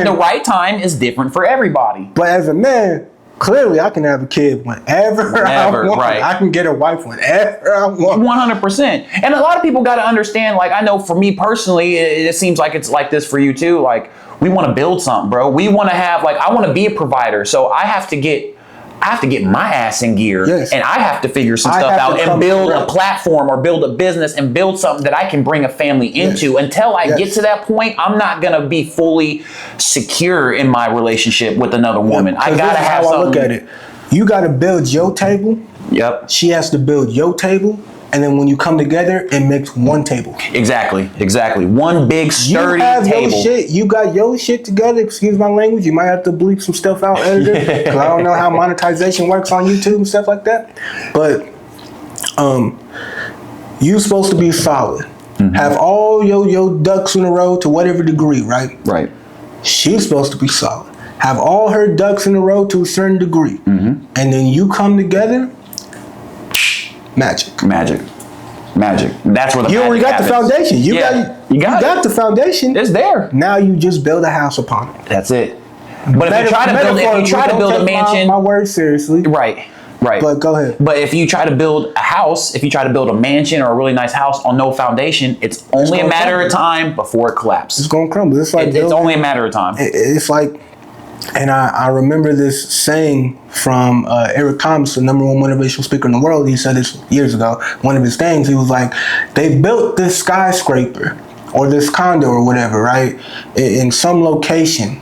the right time is different for everybody.
But as a man, clearly I can have a kid whenever I want.
Right.
I can get a wife whenever I want.
100%. And a lot of people got to understand, like, I know for me personally, it seems like it's like this for you too. Like, we want to build something, bro. We want to have, like, I want to be a provider. So I have to get my ass in gear, and I have to figure some stuff out and build a platform or build a business and build something that I can bring a family into. Until I get to that point, I'm not going to be fully secure in my relationship with another woman. I got to have something. I look at
it. You got to build your table.
Yep.
She has to build your table. And then when you come together, it makes one table.
Exactly. One big sturdy table.
Your shit, you got your shit together. Excuse my language. You might have to bleep some stuff out, editor, because I don't know how monetization works on YouTube and stuff like that. But you're supposed to be solid. Have all your ducks in a row to whatever degree, right?
Right.
She's supposed to be solid. have all her ducks in a row to a certain degree, and then you come together, magic. That's where the you already got the foundation. You got the foundation.
It's there.
Now you just build a house upon it.
That's it. But if you try to build a mansion,
my word seriously,
right.
But go ahead.
But if you try to build a house, if you try to build a mansion or a really nice house on no foundation, it's only a matter of time before it collapses.
It's going to crumble. It's like
it's only a matter of time.
It's like, and I remember this saying from Eric Thomas, the #1 motivational speaker in the world. He said this years ago. One of his things, he was like, they built this skyscraper or this condo or whatever, right, in some location.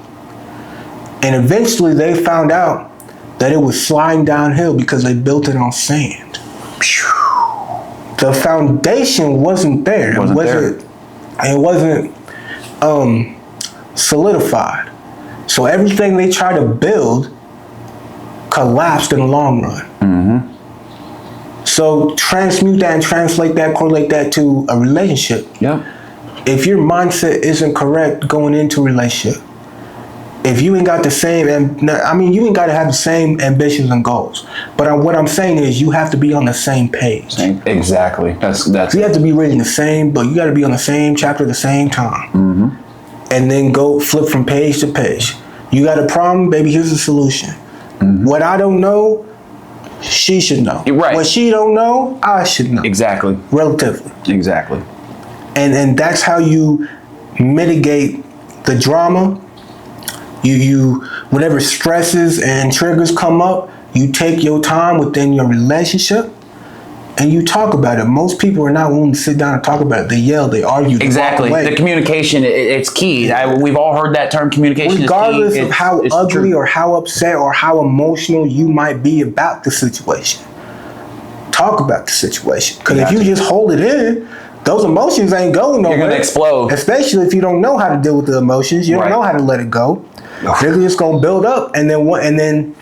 And eventually they found out that it was sliding downhill because they built it on sand. The foundation wasn't there. It wasn't solidified. So everything they tried to build collapsed in the long run. So transmute that and translate that, correlate that to a relationship.
Yeah.
If your mindset isn't correct going into a relationship, if you ain't got the same, you ain't got to have the same ambitions and goals. But what I'm saying is, you have to be on the same page.
Exactly. That's.
You have to be reading the same book. You got to be on the same chapter at the same time, and then go flip from page to page. You got a problem, baby? Here's the solution. What I don't know, she should know.
Right.
What she don't know, I should know.
Exactly.
Relatively.
Exactly.
And that's how you mitigate the drama. You whatever stresses and triggers come up, you take your time within your relationship and you talk about it. Most people are not willing to sit down and talk about it. They yell, they argue.
Exactly. The communication, it's key. We've all heard that term, communication
regardless
is key.
Of how ugly or how upset or how emotional you might be about the situation, talk about the situation. Because if you just hold it in, those emotions ain't going nowhere.
You're going to explode.
Especially if you don't know how to deal with the emotions. You don't know how to let it go. They're just gonna build up, and then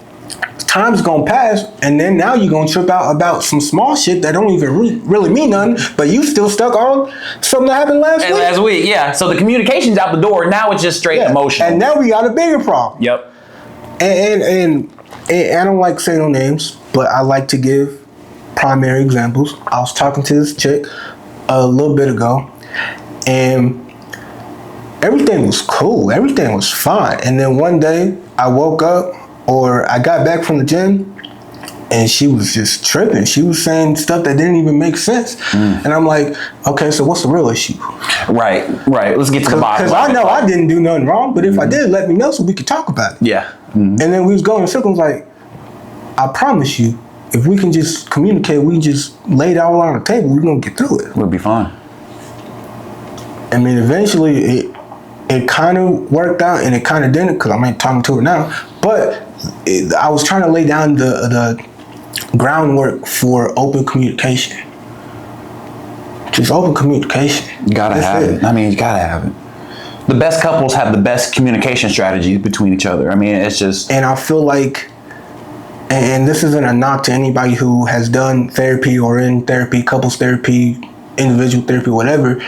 time's gonna pass, and then now you're gonna trip out about some small shit that don't even really mean nothing, but you still stuck on something that happened last week.
Yeah. So the communication's out the door. Now it's just straight emotional.
And now we got a bigger problem.
Yep.
And I don't like saying no names, but I like to give primary examples. I was talking to this chick a little bit ago, and everything was cool. Everything was fine. And then one day I woke up or I got back from the gym and she was just tripping. She was saying stuff that didn't even make sense. And I'm like, okay, so what's the real issue?
Right. Let's get to the bottom.
Because I know I didn't do nothing wrong, but if I did, let me know so we could talk about it.
Yeah.
And then we was going in circles like, I promise you, if we can just communicate, we can just lay it all on the table, we're going to get through it.
We'll be fine.
I mean, eventually it kind of worked out and it kind of didn't because I'm not talking to her now. But I was trying to lay down the groundwork for open communication. Just open communication.
You gotta have it. I mean, you gotta have it. The best couples have the best communication strategies between each other. I mean, it's just.
And I feel like, and this isn't a knock to anybody who has done therapy or in therapy, couples therapy, individual therapy, whatever.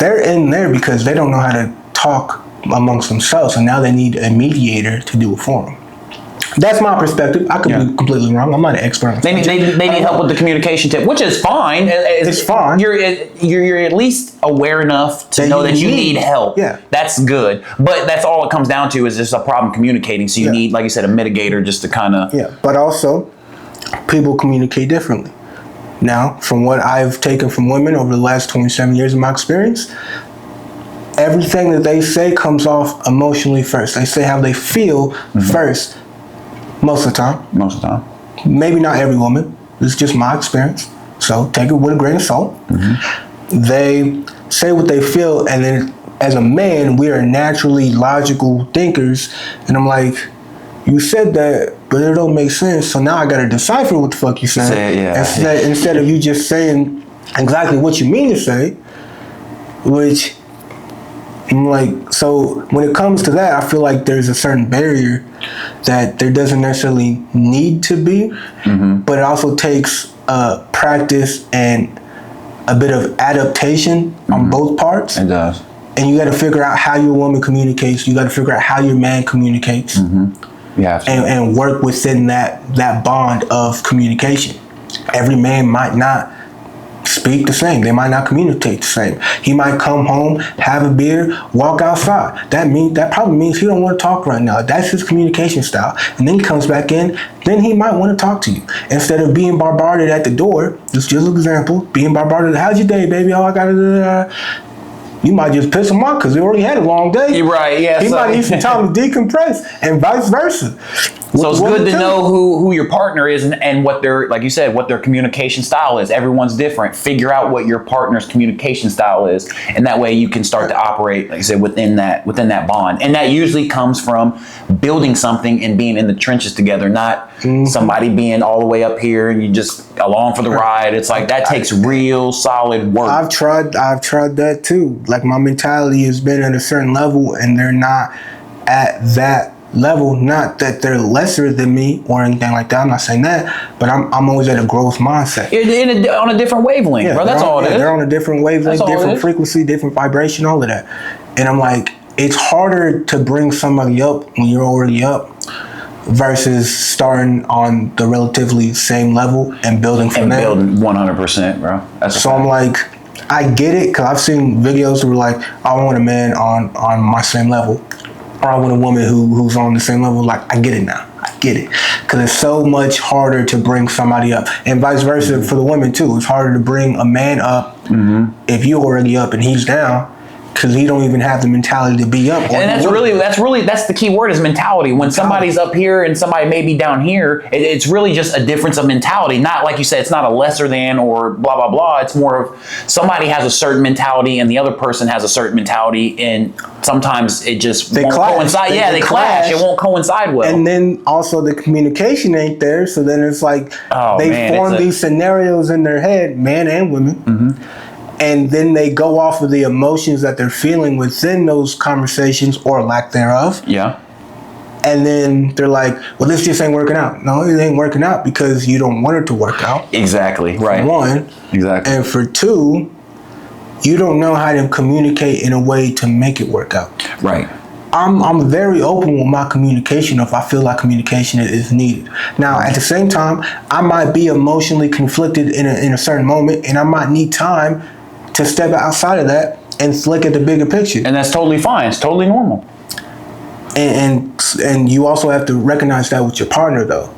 They're in there because they don't know how to talk amongst themselves, and now they need a mediator to do it for them. That's my perspective. I could be completely wrong. I'm not an expert on
They need help with the communication tip, which is fine.
It's fine.
You're at least aware enough to know that you need help.
Yeah.
That's good. But that's all it comes down to is just a problem communicating. So you need, like you said, a mitigator just to kind of.
Yeah, but also people communicate differently. Now, from what I've taken from women over the last 27 years of my experience, everything that they say comes off emotionally first. They say how they feel first, most of the time.
Most of the time.
Maybe not every woman. This is just my experience. So take it with a grain of salt. They say what they feel, and then as a man, we are naturally logical thinkers. And I'm like, you said that, but it don't make sense. So now I got to decipher what the fuck you saying. Instead of you just saying exactly what you mean to say, which I'm like, so when it comes to that, I feel like there's a certain barrier that there doesn't necessarily need to be, but it also takes practice and a bit of adaptation on both parts.
It does.
And you got to figure out how your woman communicates. You got to figure out how your man communicates.
Yeah,
and work within that bond of communication. Every man might not speak the same. They might not communicate the same. He might come home, have a beer, walk outside. That probably means he don't want to talk right now. That's his communication style. And then he comes back in, then he might want to talk to you. Instead of being bombarded at the door, just an example, being bombarded, how's your day, baby? Oh, I got to you might just piss him off because he already had a long day.
You're right, yeah.
He might need some time to decompress, and vice versa.
So it's good to know who your partner is and what their, like you said, what their communication style is. Everyone's different. Figure out what your partner's communication style is, and that way you can start to operate, like I said, within that bond. And that usually comes from building something and being in the trenches together, not somebody being all the way up here and you just along for the ride. It's like that takes real solid work.
I've tried that too. Like my mentality has been at a certain level, and they're not at that level. Not that they're lesser than me or anything like that. I'm not saying that, but I'm always at a growth mindset.
On a different wavelength, bro. That's all it is.
They're on a different wavelength, different frequency, different vibration, all of that. And I'm like, it's harder to bring somebody up when you're already up versus starting on the relatively same level and building from there.
And building 100%, bro.
So I'm like, I get it, because I've seen videos where like, I want a man on my same level. Or I want a woman who's on the same level. Like, I get it now. I get it. Because it's so much harder to bring somebody up. And vice versa for the women, too. It's harder to bring a man up if you're already up and he's down, because he don't even have the mentality to be up.
And that's the key word, is mentality. When somebody's up here and somebody may be down here, it's really just a difference of mentality. Not, like you said, it's not a lesser than or blah, blah, blah. It's more of somebody has a certain mentality and the other person has a certain mentality, and sometimes it just won't coincide. They clash. It won't coincide well.
And then also the communication ain't there, so then it's like they form these scenarios in their head, men and women. And then they go off of the emotions that they're feeling within those conversations or lack thereof.
Yeah.
And then they're like, well, this just ain't working out. No, it ain't working out because you don't want it to work out.
Exactly. Right.
For one.
Exactly.
And for two, you don't know how to communicate in a way to make it work out.
Right.
I'm very open with my communication if I feel like communication is needed. Now, at the same time, I might be emotionally conflicted in a certain moment, and I might need time to step outside of that and look at the bigger picture.
And that's totally fine. It's totally normal.
And you also have to recognize that with your partner, though.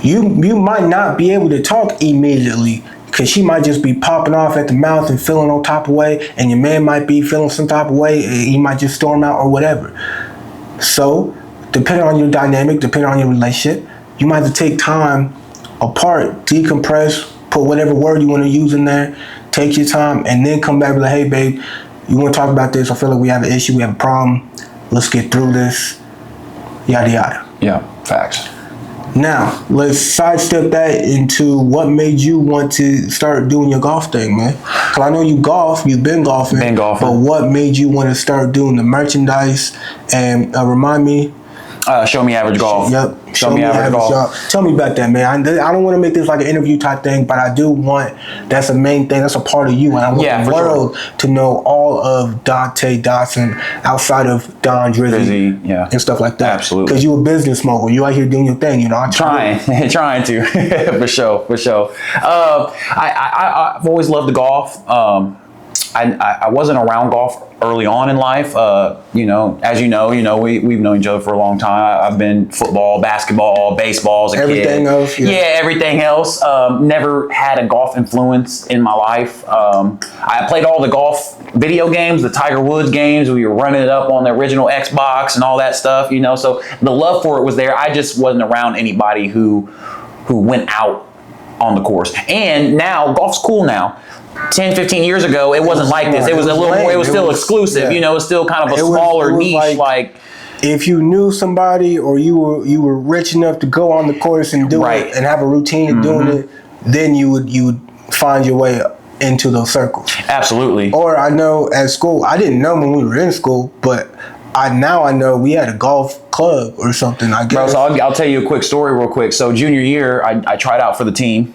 You might not be able to talk immediately, because she might just be popping off at the mouth and feeling on type of way, and your man might be feeling some type of way, and he might just storm out or whatever. So, depending on your dynamic, depending on your relationship, you might have to take time apart, decompress, put whatever word you want to use in there, take your time, and then come back and be like, hey, babe, you want to talk about this? I feel like we have an issue, we have a problem. Let's get through this, yada, yada.
Yeah, facts.
Now, let's sidestep that into what made you want to start doing your golf thing, man. Because I know you golf, you've been golfing. But what made you want to start doing the merchandise? And remind me.
Show Me Average Golf.
Yep.
Show Me Average Golf.
Tell me about that, man. I don't want to make this like an interview type thing, but I do want, that's a main thing. That's a part of you. And I want the world to know all of Donte Dodson outside of DonDrizzy and stuff like that.
Absolutely.
Because you're a business mogul. You out here doing your thing, you know.
Trying to. For sure. I've always loved the golf. I wasn't around golf early on in life. As you know, we've known each other for a long time. I've been football, basketball, baseball as a
everything
kid.
Else,
everything else. Never had a golf influence in my life. I played all the golf video games, the Tiger Woods games. We were running it up on the original Xbox and all that stuff, So the love for it was there. I just wasn't around anybody who went out on the course. And now golf's cool now. 10, 15 years ago, it wasn't like this. It was a little more, it was still exclusive, it was still kind of a smaller niche. Like
if you knew somebody or you were rich enough to go on the course and do it and have a routine of doing it, then you would find your way into those circles.
Absolutely.
Or I know at school, I didn't know when we were in school, but I know we had a golf club or something, I guess.
Bro, so I'll tell you a quick story real quick. So junior year, I tried out for the team.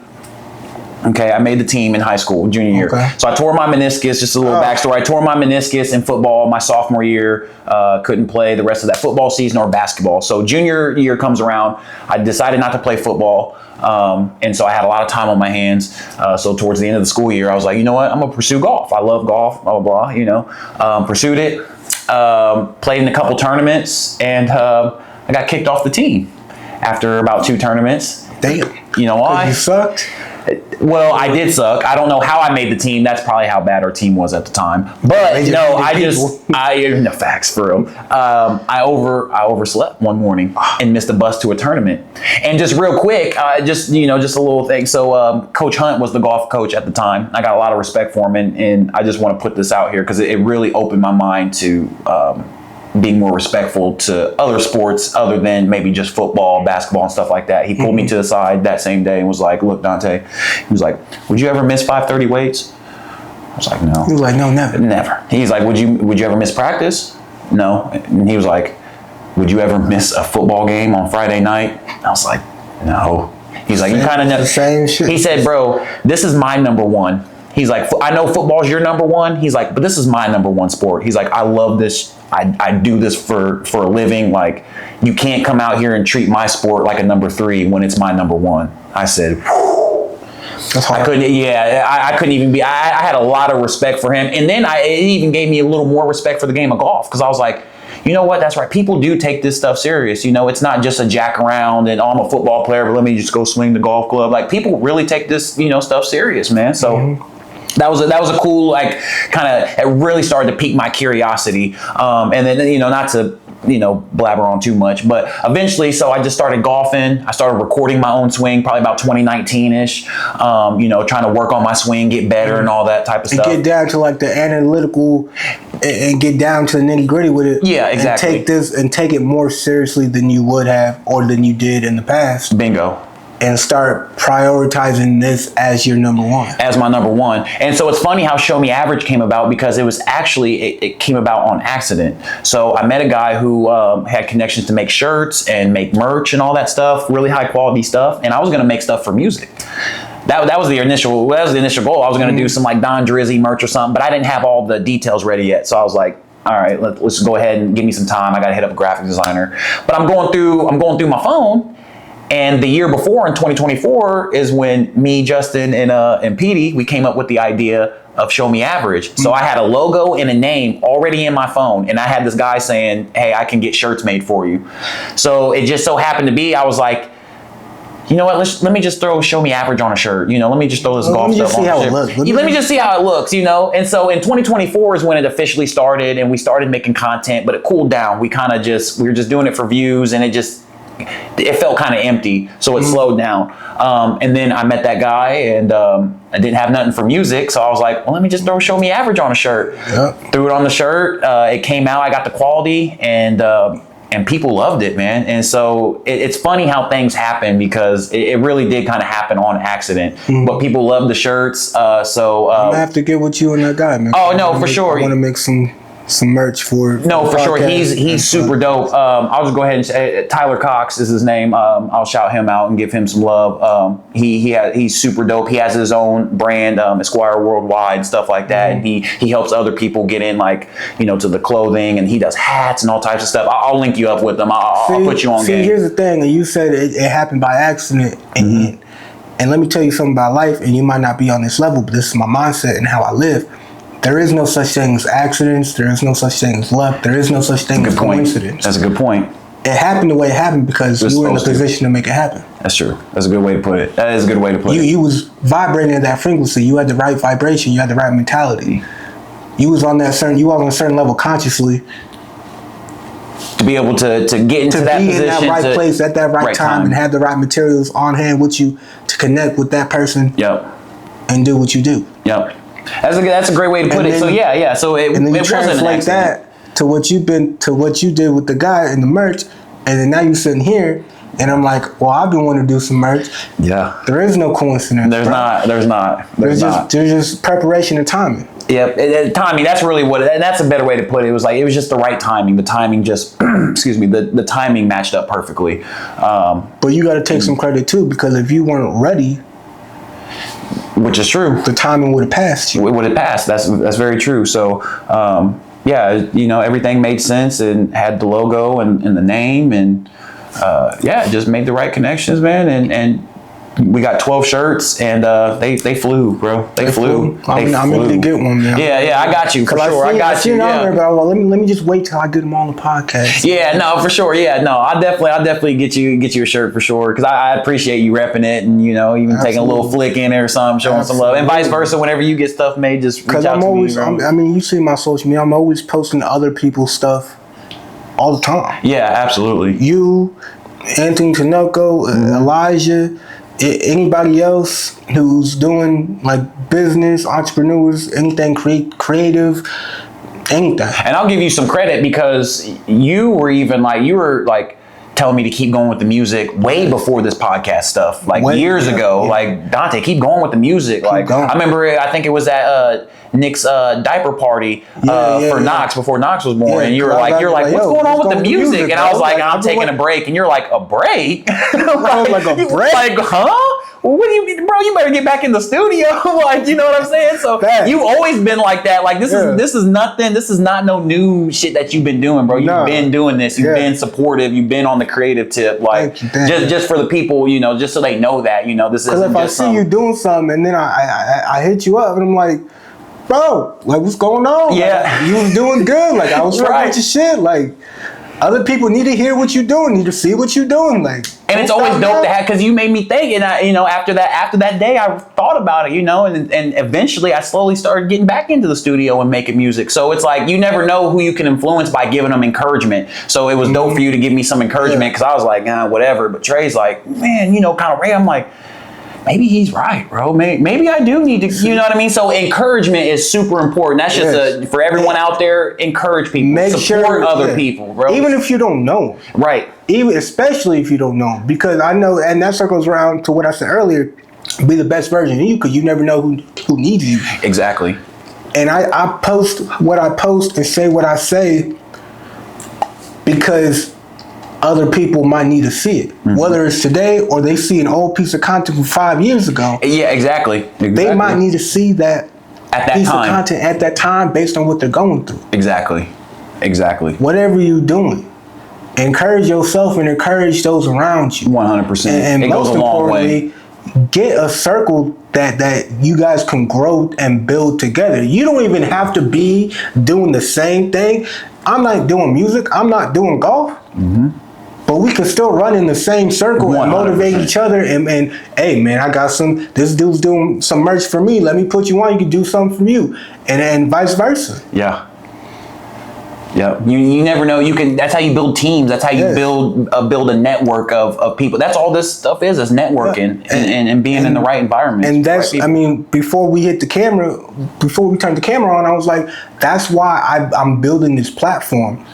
Okay, I made the team in high school, junior year.
Okay.
So I tore my meniscus, just a little backstory. I tore my meniscus in football my sophomore year. Couldn't play the rest of that football season or basketball. So junior year comes around. I decided not to play football. And so I had a lot of time on my hands. So towards the end of the school year, I was like, you know what? I'm going to pursue golf. I love golf, blah, blah, blah, pursued it, played in a couple tournaments, and I got kicked off the team after about 2 tournaments.
Damn.
You know why?
You sucked?
Well, I did suck. I don't know how I made the team. That's probably how bad our team was at the time. But no facts for real. I overslept one morning and missed a bus to a tournament. And just real quick, just a little thing. So Coach Hunt was the golf coach at the time. I got a lot of respect for him, and I just want to put this out here because it really opened my mind to being more respectful to other sports other than maybe just football, basketball, and stuff like that. He pulled me to the side that same day and was like, look, Donte, he was like, would you ever miss 530 weights? I was like, no.
He was like, no, never.
Never. He's like, would you ever miss practice? No. And he was like, would you ever miss a football game on Friday night? I was like, no. He's like, you kind of know.
The same shit.
He said, bro, this is my number one. He's like, I know football's your number one. He's like, but this is my number one sport. He's like, I love this. I do this for a living. Like, you can't come out here and treat my sport like a number 3 when it's my number 1. I said,
that's hard.
I couldn't even be, I had a lot of respect for him. And then it even gave me a little more respect for the game of golf. Cause I was like, you know what? That's right. People do take this stuff serious. It's not just a jack around and I'm a football player, but let me just go swing the golf club. Like, people really take this, stuff serious, man. So that was a cool, like, it really started to pique my curiosity. And then, not to, blabber on too much, but eventually, so I just started golfing. I started recording my own swing, probably about 2019-ish, trying to work on my swing, get better and all that type of stuff.
And get down to like the analytical and get down to the nitty gritty with it.
Yeah, exactly.
And take it more seriously than you would have or than you did in the past.
Bingo.
And start prioritizing this as your number 1.
As my number 1. And so it's funny how Show Me Average came about, because it was actually, it came about on accident. So I met a guy who had connections to make shirts and make merch and all that stuff, really high quality stuff. And I was going to make stuff for music. That was the initial goal. I was going to do some like DonDrizzy merch or something, but I didn't have all the details ready yet. So I was like, all right, let's go ahead and give me some time. I got to hit up a graphic designer. But I'm going through my phone. And the year before, in 2024, is when me, Justin, and Petey, we came up with the idea of Show Me Average. So I had a logo and a name already in my phone, and I had this guy saying, hey, I can get shirts made for you. So it just so happened to be, I was like, you know what, let me just throw Show Me Average on a shirt. Let me just throw this golf stuff on a shirt. Let me just see how it looks, And so in 2024 is when it officially started, and we started making content, but it cooled down. We were just doing it for views, and it felt kind of empty, so it slowed down. And then I met that guy, and I didn't have nothing for music, so I was like, well, let me just throw Show Me Average on a shirt. Yep. Threw it on the shirt. It came out. I got the quality, and people loved it, man. And so it's funny how things happen, because it really did kind of happen on accident. But people love the shirts.
I'm gonna have to get with you and that guy, man.
Oh no, for sure.
I want to make some merch for
for sure. He's super dope. I'll just go ahead and say Tyler Cox is his name. I'll shout him out and give him some love. He's super dope. He has his own brand, Esquire Worldwide, stuff like that. And he helps other people get in, like, to the clothing, and he does hats and all types of stuff. I'll link you up with them. I'll put you on game.
Here's the thing, and you said it happened by accident, and let me tell you something about life, and you might not be on this level, but this is my mindset and how I live. There is no such thing as accidents. There is no such thing as luck. There is no such thing as coincidence.
That's a good point.
It happened the way it happened because you were in a position to make it happen.
That's true. That's a good way to put it. That is a good way to put it.
You was vibrating at that frequency. You had the right vibration. You had the right mentality. You was on a certain level consciously.
To be able to get into that position. To be in that right place at that right time and have the right materials on hand with you to connect with that person. Yep.
And do what you do.
Yep. That's a great way to put it. So yeah. So it
translate that to what you did with the guy in the merch, and then now you're sitting here, and I'm like, well, I've been wanting to do some merch. Yeah. There is no coincidence.
There's not.
There's just preparation and timing.
Yep, timing. That's really and that's a better way to put it. It was just the right timing. The timing just, excuse me, the timing matched up perfectly.
But you got to take some credit too, because if you weren't ready,
Which is true.
The timing would have passed you.
It would have passed. That's very true. So, everything made sense and had the logo and the name, and just made the right connections, man. And we got 12 shirts, and they flew, bro. They flew.
I'm going to get one, man.
Yeah, I got you for sure. I got you.
Yeah. Let me just wait till I get them on the podcast.
Yeah, no, for sure. Yeah, no, I'll definitely get you a shirt for sure, because I appreciate you repping it, and even taking a little flick in it or something, showing some love, and vice versa. Whenever you get stuff made, just reach out to me.
You see my social media. I'm always posting other people's stuff all the time.
Yeah, absolutely.
You, Anthony Tinoco, Elijah. Anybody else who's doing like business, entrepreneurs, anything creative, anything.
And I'll give you some credit, because you were telling me to keep going with the music way before this podcast stuff, years ago. Yeah. Like, Donte, keep going with the music. I remember, I think it was at Nick's diaper party for Knox, before Knox was born, and you're like, what's going on with the music? And I was like, I'm taking a break, and you're like, a break?
like a break?
Like, huh? Well, what do you mean, bro? You better get back in the studio. You know what I'm saying? So you've always been like that. Like, this is nothing. This is not no new shit that you've been doing, bro. You've been doing this. You've been supportive. You've been on the creative tip. Like, just for the people, just so they know that, this isn't just
because if I see you doing something and then I hit you up and I'm like, bro, like, what's going on?
Yeah.
Like, you was doing good. Like, I was right with your shit. Like, other people need to hear what you're doing, need to see what you're doing. Like,
and it's always dope to have, because you made me think, and after that day, I thought about it, and eventually I slowly started getting back into the studio and making music. So it's like, you never know who you can influence by giving them encouragement. So it was dope for you to give me some encouragement, because I was like, whatever. But Trae's like, man, kind of Ray. I'm like, maybe he's right, bro. Maybe I do need to, you know what I mean? So encouragement is super important. That's just for everyone out there, encourage people. Support other people, bro.
Even if you don't know.
Right.
Especially if you don't know. Because I know, and that circles around to what I said earlier, be the best version of you, because you never know who needs you.
Exactly.
And I post what I post and say what I say because other people might need to see it, whether it's today or they see an old piece of content from 5 years ago.
Yeah, exactly.
They might need to see that
at that
piece
time.
of content at that time based on what they're going through.
Exactly.
Whatever you're doing, encourage yourself and encourage those around you.
100%.
And
it
most
goes a long
importantly,
way.
Get a circle that you guys can grow and build together. You don't even have to be doing the same thing. I'm not doing music. I'm not doing golf. But we can still run in the same circle 100%. And motivate each other. And hey, man, I got this dude's doing some merch for me. Let me put you on. You can do something for you. And vice versa.
Yeah. Yeah. You never know. That's how you build teams. That's how you build a network of people. That's all this stuff is networking and being in the right environment.
And that's, before we turned the camera on, I was like, that's why I'm building this platform.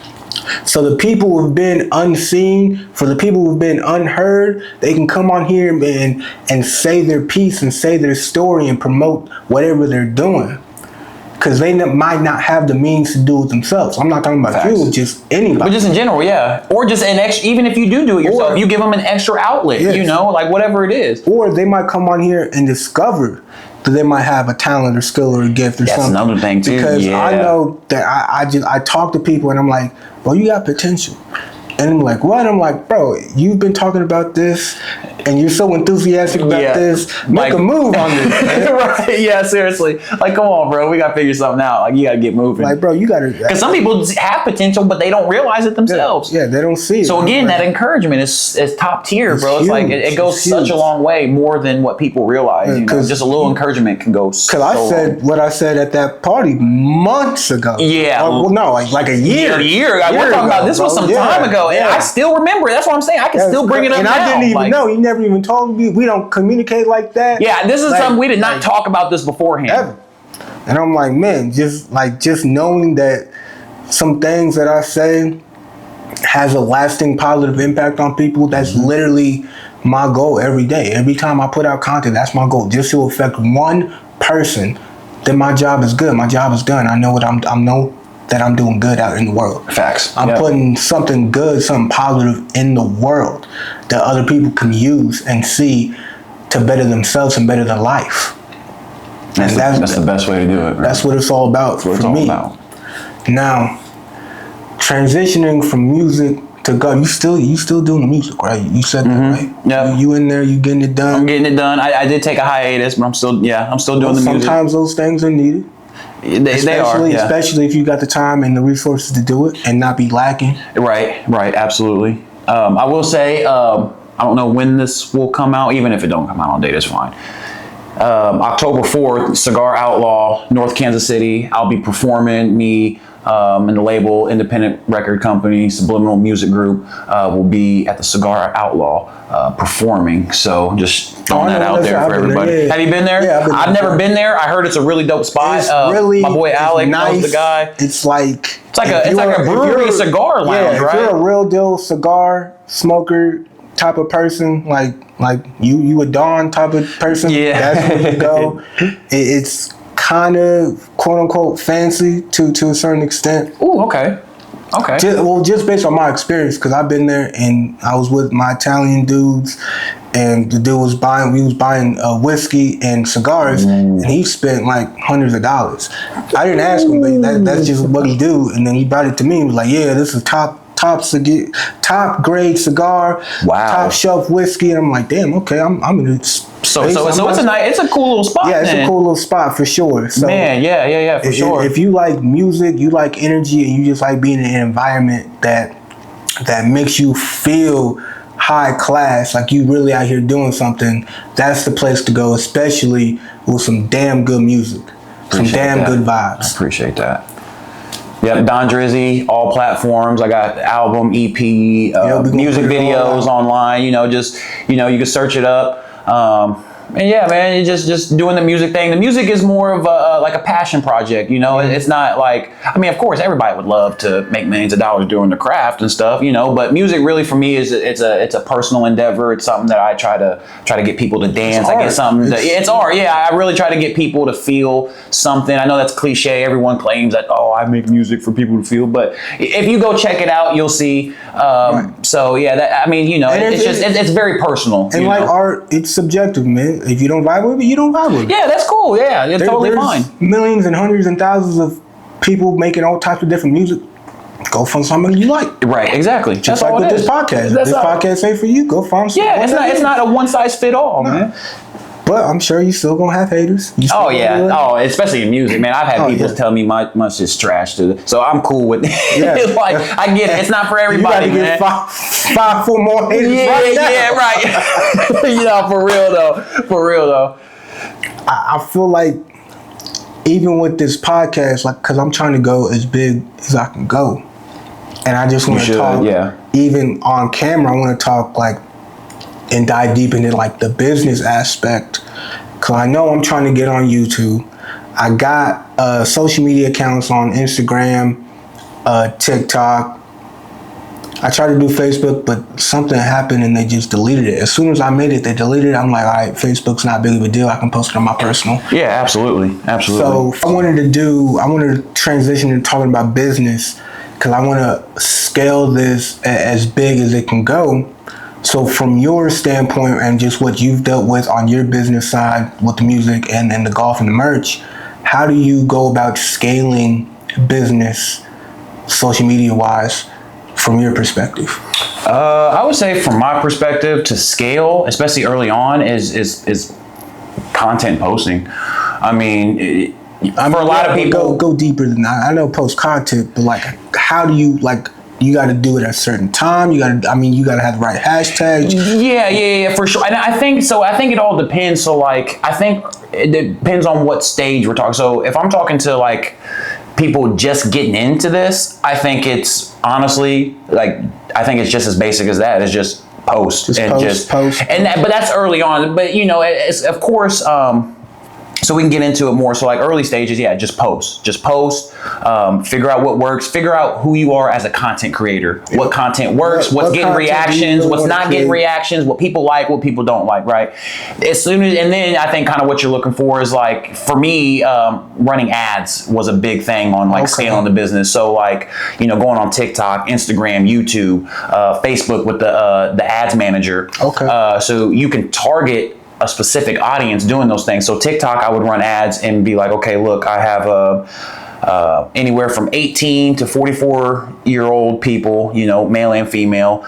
So the people who've been unseen, for the people who've been unheard, they can come on here and say their piece and say their story and promote whatever they're doing. Because they might not have the means to do it themselves. I'm not talking about you, just anybody.
But just in general, yeah. Or just an extra, even if you do it yourself, you give them an extra outlet, like whatever it is.
Or they might come on here and discover that they might have a talent or skill or a gift or something.
That's another thing too.
Because I know that I talk to people and I'm like, bro, you got potential. And I'm like, what? I'm like, bro, you've been talking about this and you're so enthusiastic about this. Make a move on this, man.
Right, yeah, seriously. Like, come on, bro. We got to figure something out. Like, you got to get moving.
Like, bro, you got to.
Because some people have potential, but they don't realize it themselves.
Yeah, they don't see it.
So, again, that encouragement is top tier, bro. It's like, it goes such a long way, more than what people realize. Just a little encouragement can go so long.
Because I said what I said at that party months ago.
Yeah.
Like a year.
We're talking about this was some time ago. And I still remember it. That's what I'm saying. I can still bring it up now.
And I didn't even know. He never even told me. We don't communicate like that.
Yeah, this is something we did not talk about this beforehand.
Ever. And I'm like, man, just knowing that some things that I say has a lasting positive impact on people, that's literally my goal every day. Every time I put out content, that's my goal. Just to affect one person, then my job is good. My job is done. I know that I'm doing good out in the world.
Facts.
I'm putting something good, something positive in the world that other people can use and see to better themselves and better their life.
That's the best way to do it. Right?
That's what it's all about for me. Now, transitioning from music to God, you still doing the music, right? You said that, right?
Yeah.
You in there, you getting it done.
I'm getting it done. I did take a hiatus, but I'm still doing the music.
Sometimes those things are needed.
They are, yeah.
Especially if you got the time and the resources to do it and not be lacking.
Right, absolutely. I will say, I don't know when this will come out. Even if it don't come out on date, it's fine. October 4th, Cigar Outlaw, North Kansas City. I'll be performing. Me and the label, independent record company, Subliminal Music Group, will be at the Cigar Outlaw performing. So just throwing that out there for everybody.
Yeah.
Have you been there?
Yeah,
I've never been there. I heard it's a really dope spot.
It's really,
my boy Alec
nice.
knows the guy.
It's like
a brewery cigar lounge, right?
If you're a real deal cigar smoker type of person, like you a Don type of person, that's where you go. It's kind of quote unquote fancy to a certain extent.
Ooh, okay.
Just based on my experience, because I've been there and I was with my Italian dudes, and the dude was buying whiskey and cigars, and he spent like hundreds of dollars. I didn't ask him, but that's just what he do. And then he brought it to me and was like, yeah, this is top grade cigar, top shelf whiskey. And I'm like, damn, okay, I'm in it.
So it's a cool little spot.
Yeah, it's a cool little spot for sure. So
man, yeah, for sure.
If you like music, you like energy, and you just like being in an environment that makes you feel high class, like you really out here doing something, that's the place to go, especially with some damn good music, some damn good vibes.
I appreciate that. Yep, DonDrizzy, all platforms. I got album, EP, music videos online. You can search it up. And yeah, man, you just doing the music thing. The music is more of like a passion project, It's not like, of course, everybody would love to make millions of dollars doing the craft and stuff, but music really for me is it's a personal endeavor. It's something that I try to get people to dance. I get something. It's art. Yeah, I really try to get people to feel something. I know that's cliche. Everyone claims that I make music for people to feel, but if you go check it out, you'll see. So yeah, it's very personal.
And like art, it's subjective, man. If you don't vibe with it, you don't vibe with it.
Yeah, that's cool. Yeah, it's totally fine.
Millions and hundreds and thousands of people making all types of different music. Go find somebody you like.
Right, exactly.
Just like with this podcast. If this podcast ain't for you, go find somebody.
Yeah, it's not a one size fit all, man.
But I'm sure you still gonna have haters.
Especially in music, man. I've had people tell me my shit's trash too. So I'm cool with it. Yeah. Like I get it. It's not for everybody, man.
Five, 4 more haters.
Right. For real though.
I feel like even with this podcast, like, cause I'm trying to go as big as I can go, and I just want to talk. Yeah. Even on camera, I want to talk like. And dive deep into like the business aspect, cause I know I'm trying to get on YouTube. I got social media accounts on Instagram, TikTok. I tried to do Facebook, but something happened and they just deleted it. As soon as I made it, they deleted it. I'm like, all right, Facebook's not big of a deal. I can post it on my personal.
Yeah, absolutely.
So I wanted to transition to talking about business, cause I want to scale this as big as it can go. So from your standpoint and just what you've dealt with on your business side with the music and the golf and the merch, how do you go about scaling business social media wise from your perspective?
I would say from my perspective to scale, especially early on, is content posting. For a lot of people,
go deeper than that. I know post content, but like, how do you like? You got to do it at a certain time. You got to have the right hashtags.
Yeah, for sure. And I think it all depends. So like, I think it depends on what stage we're talking. So if I'm talking to like people just getting into this, I think it's honestly like, I think it's just as basic as that. It's just post. But that's early on. But it's of course, so we can get into it more. So like early stages, just post, figure out what works, figure out who you are as a content creator, what content works, what's getting reactions, what's not getting reactions, what people like, what people don't like, right? And then I think kind of what you're looking for is like, for me, running ads was a big thing on like scaling the business. So like, going on TikTok, Instagram, YouTube, Facebook with the ads manager. So you can target a specific audience doing those things. So TikTok, I would run ads and be like, okay, look, I have anywhere from 18 to 44-year-old people, you know, male and female.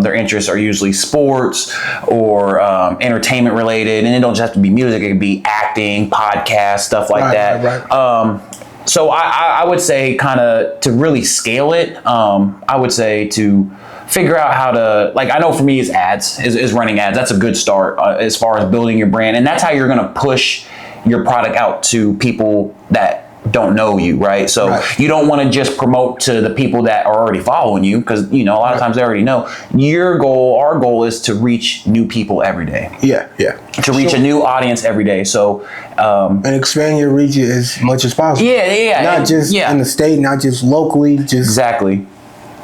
Their interests are usually sports or entertainment related, and it don't just have to be music. It could be acting, podcasts, stuff like that. Right. So I would say kind of to really scale it, I would say to figure out how to, like, I know for me is ads, is running ads. That's a good start as far as building your brand. And that's how you're going to push your product out to people that don't know you, right? So you don't want to just promote to the people that are already following you, because, you know, a lot of times they already know. Our goal is to reach new people every day. To reach a new audience every day. So
and expand your reach as much as possible. Not just in the state, not just locally, just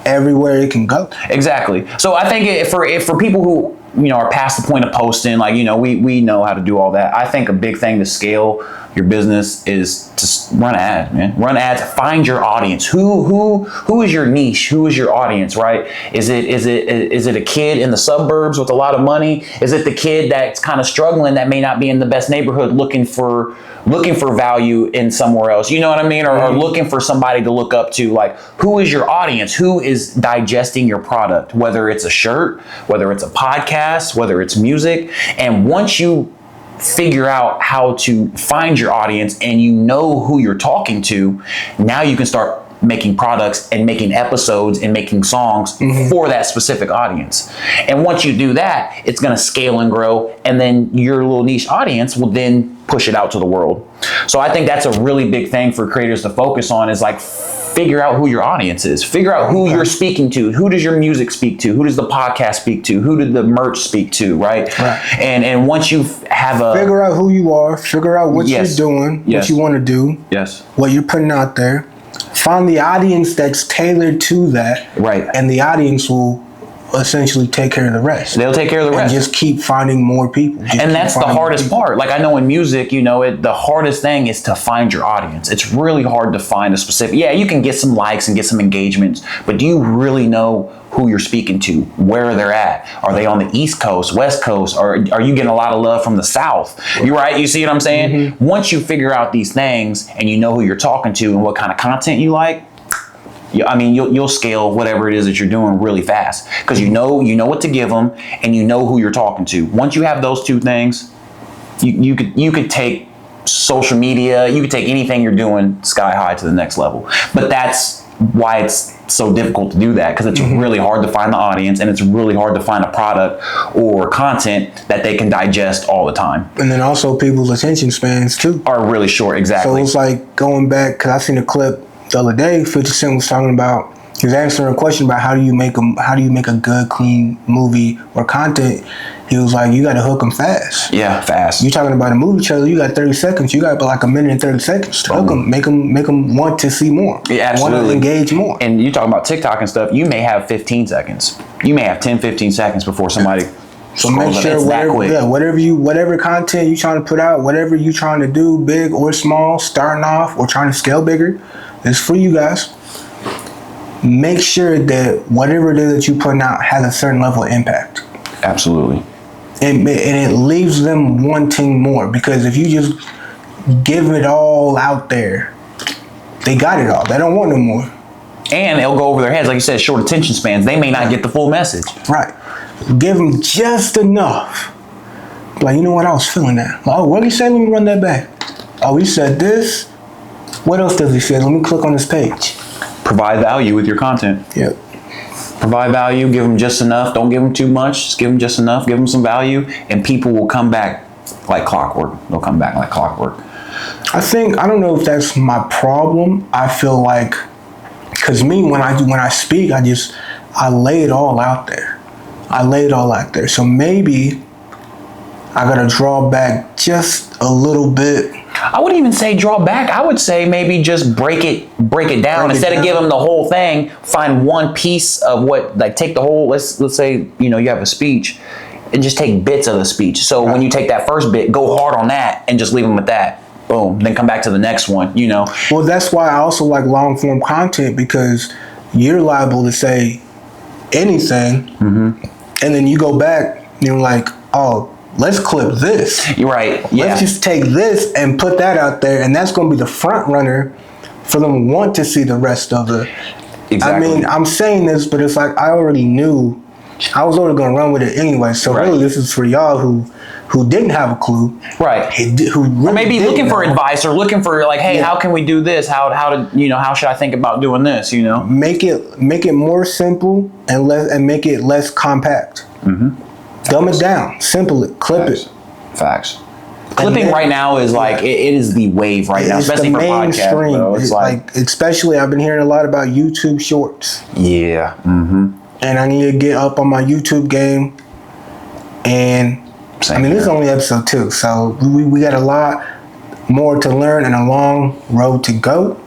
everywhere it can go.
Exactly. So I think for people who, you know, are past the point of posting, like, you know, we know how to do all that. I think a big thing to scale your business is to run ads, man. Run ads. Find your audience. Who is your niche? Who is your audience? Right? Is it a kid in the suburbs with a lot of money? Is it the kid that's kind of struggling, that may not be in the best neighborhood, looking for value in somewhere else? You know what I mean? Or looking for somebody to look up to. Like, who is your audience? Who is digesting your product? Whether it's a shirt, whether it's a podcast, whether it's music. And once you figure out how to find your audience and you know who you're talking to, now you can start making products and making episodes and making songs for that specific audience. And once you do that, it's going to scale and grow, and then your little niche audience will then push it out to the world. So I think that's a really big thing for creators to focus on, is like, figure out who your audience is. Figure out who you're speaking to. Who does your music speak to? Who does the podcast speak to? Who did the merch speak to? Right? And once you have
figure out who you are, figure out what you're doing, what you want to do, what you're putting out there. Find the audience that's tailored to that, and the audience will essentially take care of the rest.
They'll take care of the rest.
And just keep finding more people.
And that's the hardest part. Like, I know in music, you know, the hardest thing is to find your audience. It's really hard to find a specific, you can get some likes and get some engagements, but do you really know who you're speaking to, where they're at? Are they on the East Coast, West Coast, or are you getting a lot of love from the South? You're right. You see what I'm saying? Once you figure out these things and you know who you're talking to and what kind of content you like, I mean, you'll scale whatever it is that you're doing really fast, because you know what to give them, and you know who you're talking to. Once you have those two things, you could take social media, you could take anything you're doing sky high to the next level. But that's why it's so difficult to do that, because it's really hard to find the audience, and it's really hard to find a product or content that they can digest all the time.
And then also people's attention spans too
are really short. Exactly.
So it's like going back, because I seen a clip the other day, 50 Cent was talking about, he was answering a question about how do you make a good, clean movie or content. He was like, you got to hook them fast.
Yeah, fast.
You talking about a movie trailer, you got 30 seconds. You got like a minute and 30 seconds to hook them, make them want to see more.
Yeah, absolutely.
Want to engage more.
And you talking about TikTok and stuff, you may have 15 seconds. You may have 10, 15 seconds before somebody...
So make sure whatever content you trying to put out, whatever you trying to do, big or small, starting off or trying to scale bigger, it's for you guys. Make sure that whatever it is that you putting out has a certain level of impact.
Absolutely.
And it leaves them wanting more, because if you just give it all out there, they got it all. They don't want no more.
And it'll go over their heads. Like you said, short attention spans. They may not get the full message.
Right. Give them just enough. Like, you know what? I was feeling that. Oh, what did he say? Let me run that back. Oh, he said this. What else does he say? Let me click on this page.
Provide value with your content.
Yep.
Provide value. Give them just enough. Don't give them too much. Just give them just enough. Give them some value, and people will come back like clockwork. They'll come back like clockwork.
I don't know if that's my problem. I feel like, because me, when I speak, I lay it all out there. So maybe I gotta draw back just a little bit.
I wouldn't even say draw back. I would say maybe just break it down. Instead of giving them the whole thing, find one piece of what, like, take the whole, let's say, you have a speech, and just take bits of the speech. So when you take that first bit, go hard on that and just leave them with that. Boom. Then come back to the next one,
Well, that's why I also like long form content, because you're liable to say anything, and then you go back and you're like, oh, let's clip this.
You're right. Yeah.
Let's just take this and put that out there, and that's going to be the front runner for them to want to see the rest of it.
Exactly.
I mean, I'm saying this, but it's like I already knew. I was already going to run with it anyway. So really, this is for y'all who didn't have a clue,
right?
Who really
or maybe looking for advice, or looking for like, hey, how can we do this? How should I think about doing this?
Make it more simple and make it less compact. Dumb it down, simple it, clip it.
Facts. Clipping right now is like it is the wave right now, especially for podcasts. Bro. It's like
especially I've been hearing a lot about YouTube Shorts.
Yeah.
And I need to get up on my YouTube game. And this is only episode 2, so we got a lot more to learn and a long road to go.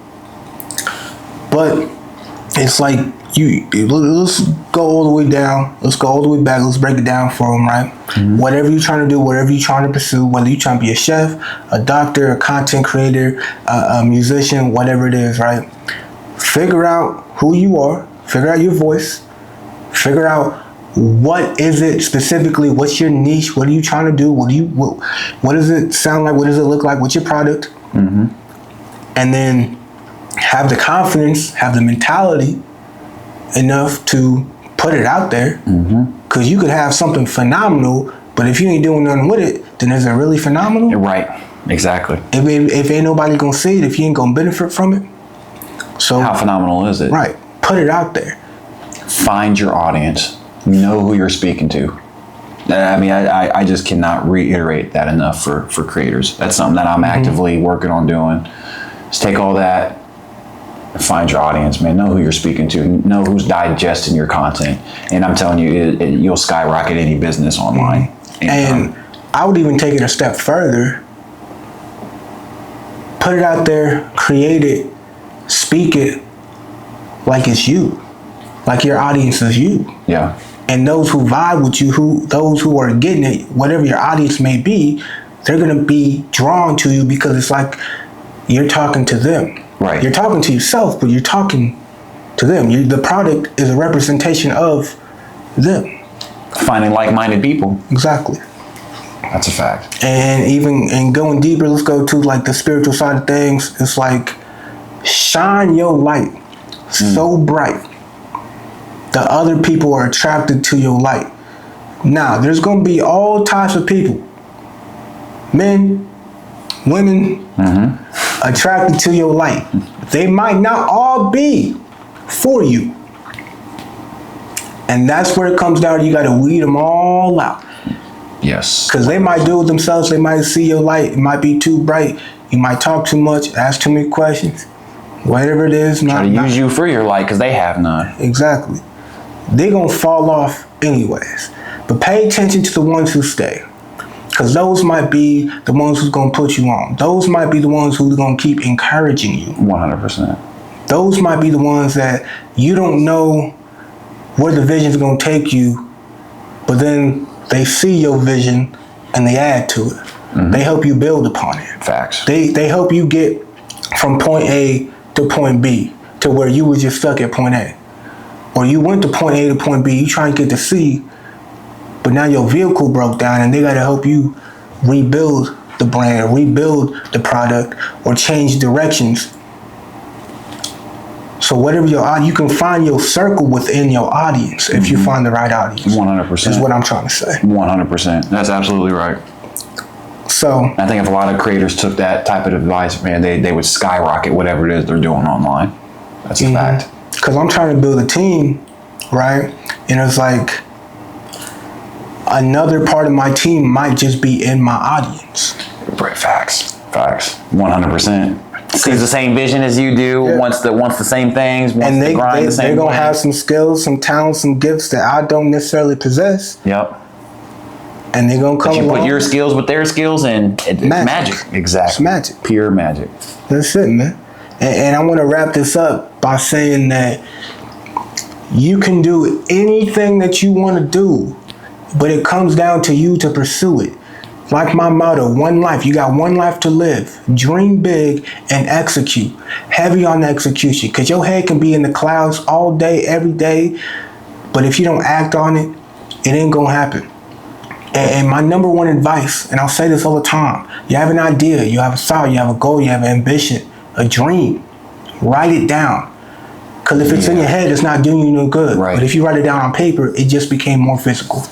But it's like let's go all the way down. Let's go all the way back. Let's break it down for them, right? Whatever you're trying to do, whatever you're trying to pursue, whether you're trying to be a chef, a doctor, a content creator, a musician, whatever it is, right? Figure out who you are. Figure out your voice. Figure out what is it specifically. What's your niche? What are you trying to do? What does it sound like? What does it look like? What's your product? And then have the confidence, have the mentality enough to put it out there, because you could have something phenomenal, but if you ain't doing nothing with it, then is it really phenomenal?
Right. Exactly.
If ain't nobody gonna see it, if you ain't gonna benefit from it, so
how phenomenal is it?
Right. Put it out there.
Find your audience. Know who you're speaking to. I mean, I just cannot reiterate that enough for creators. That's something that I'm actively working on doing. Just take all that. Find your audience, man. Know who you're speaking to. Know who's digesting your content. And I'm telling you, you'll skyrocket any business online.
And I would even take it a step further. Put it out there, create it, speak it like it's you. Like your audience is you.
Yeah.
And those who vibe with you, those who are getting it, whatever your audience may be, they're going to be drawn to you because it's like you're talking to them.
Right.
You're talking to yourself, but you're talking to them. The product is a representation of them.
Finding like-minded people.
Exactly.
That's a fact.
And going deeper, let's go to like the spiritual side of things. It's like shine your light so bright that other people are attracted to your light. Now, there's going to be all types of people. Men, women, attracted to your light. They might not all be for you. And that's where it comes down. You got to weed them all out.
Yes.
Because they might do it themselves. They might see your light. It might be too bright. You might talk too much, ask too many questions. Whatever it is.
Try to use you for your light because they have none.
Exactly. They're going to fall off anyways. But pay attention to the ones who stay. Because those might be the ones who's going to put you on. Those might be the ones who are going to keep encouraging you.
100%.
Those might be the ones that you don't know where the vision's going to take you, but then they see your vision and they add to it. They help you build upon it.
Facts.
They help you get from point A to point B to where you were just stuck at point A. Or you went to point A to point B, you try and get to C, but now your vehicle broke down and they got to help you rebuild the brand, rebuild the product, or change directions. So whatever you can find your circle within your audience if you find the right audience.
100%.
Is what I'm trying to say.
100%. That's absolutely right.
So
I think if a lot of creators took that type of advice, man, they would skyrocket whatever it is they're doing online. That's a fact.
Because I'm trying to build a team, right? And it's like another part of my team might just be in my audience.
Facts. 100%. Sees the same vision as you do, wants the same things, wants to grind the same way.
They're going to have some skills, some talents, some gifts that I don't necessarily possess.
Yep.
And they're going to come along.
But you put your skills with their skills and it's magic. Exactly.
It's magic.
Pure magic.
That's it, man. And I want to wrap this up by saying that you can do anything that you want to do, but it comes down to you to pursue it. Like my motto, one life. You got one life to live. Dream big and execute. Heavy on the execution. Because your head can be in the clouds all day, every day. But if you don't act on it, it ain't going to happen. And my number one advice, and I'll say this all the time, you have an idea, you have a thought, you have a goal, you have an ambition, a dream, write it down. Because if it's in your head, it's not doing you no good.
Right.
But if you write it down on paper, it just became more physical.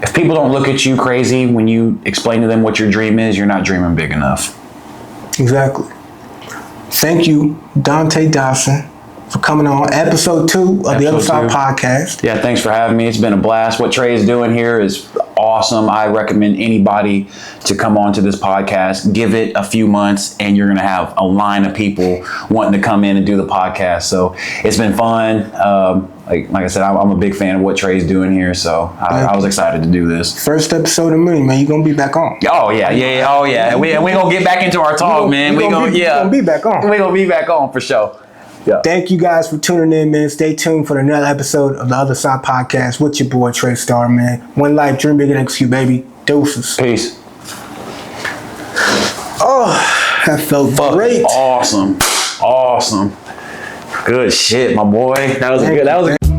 If people don't look at you crazy when you explain to them what your dream is, you're not dreaming big enough.
Exactly. Thank you, Donte Dodson, for coming on episode 2 of the Otherside Podcast.
Yeah, thanks for having me. It's been a blast. What Trae is doing here is awesome. I recommend anybody to come on to this podcast. Give it a few months and you're going to have a line of people wanting to come in and do the podcast. So it's been fun. Like I said, I'm a big fan of what Trae's doing here. So I was excited to do this.
First episode of me, man. You're going to be back on.
Oh, yeah. Oh, yeah. We going to get back into our talk, man. We're going to
be back on.
We're going to be back on for sure. Yeah.
Thank you guys for tuning in, man. Stay tuned for another episode of the Otherside Podcast with your boy Trae Starr, man. One life, dream big and execute, baby. Deuces.
Peace.
Oh, that felt great.
Awesome. Good shit, my boy. That was good.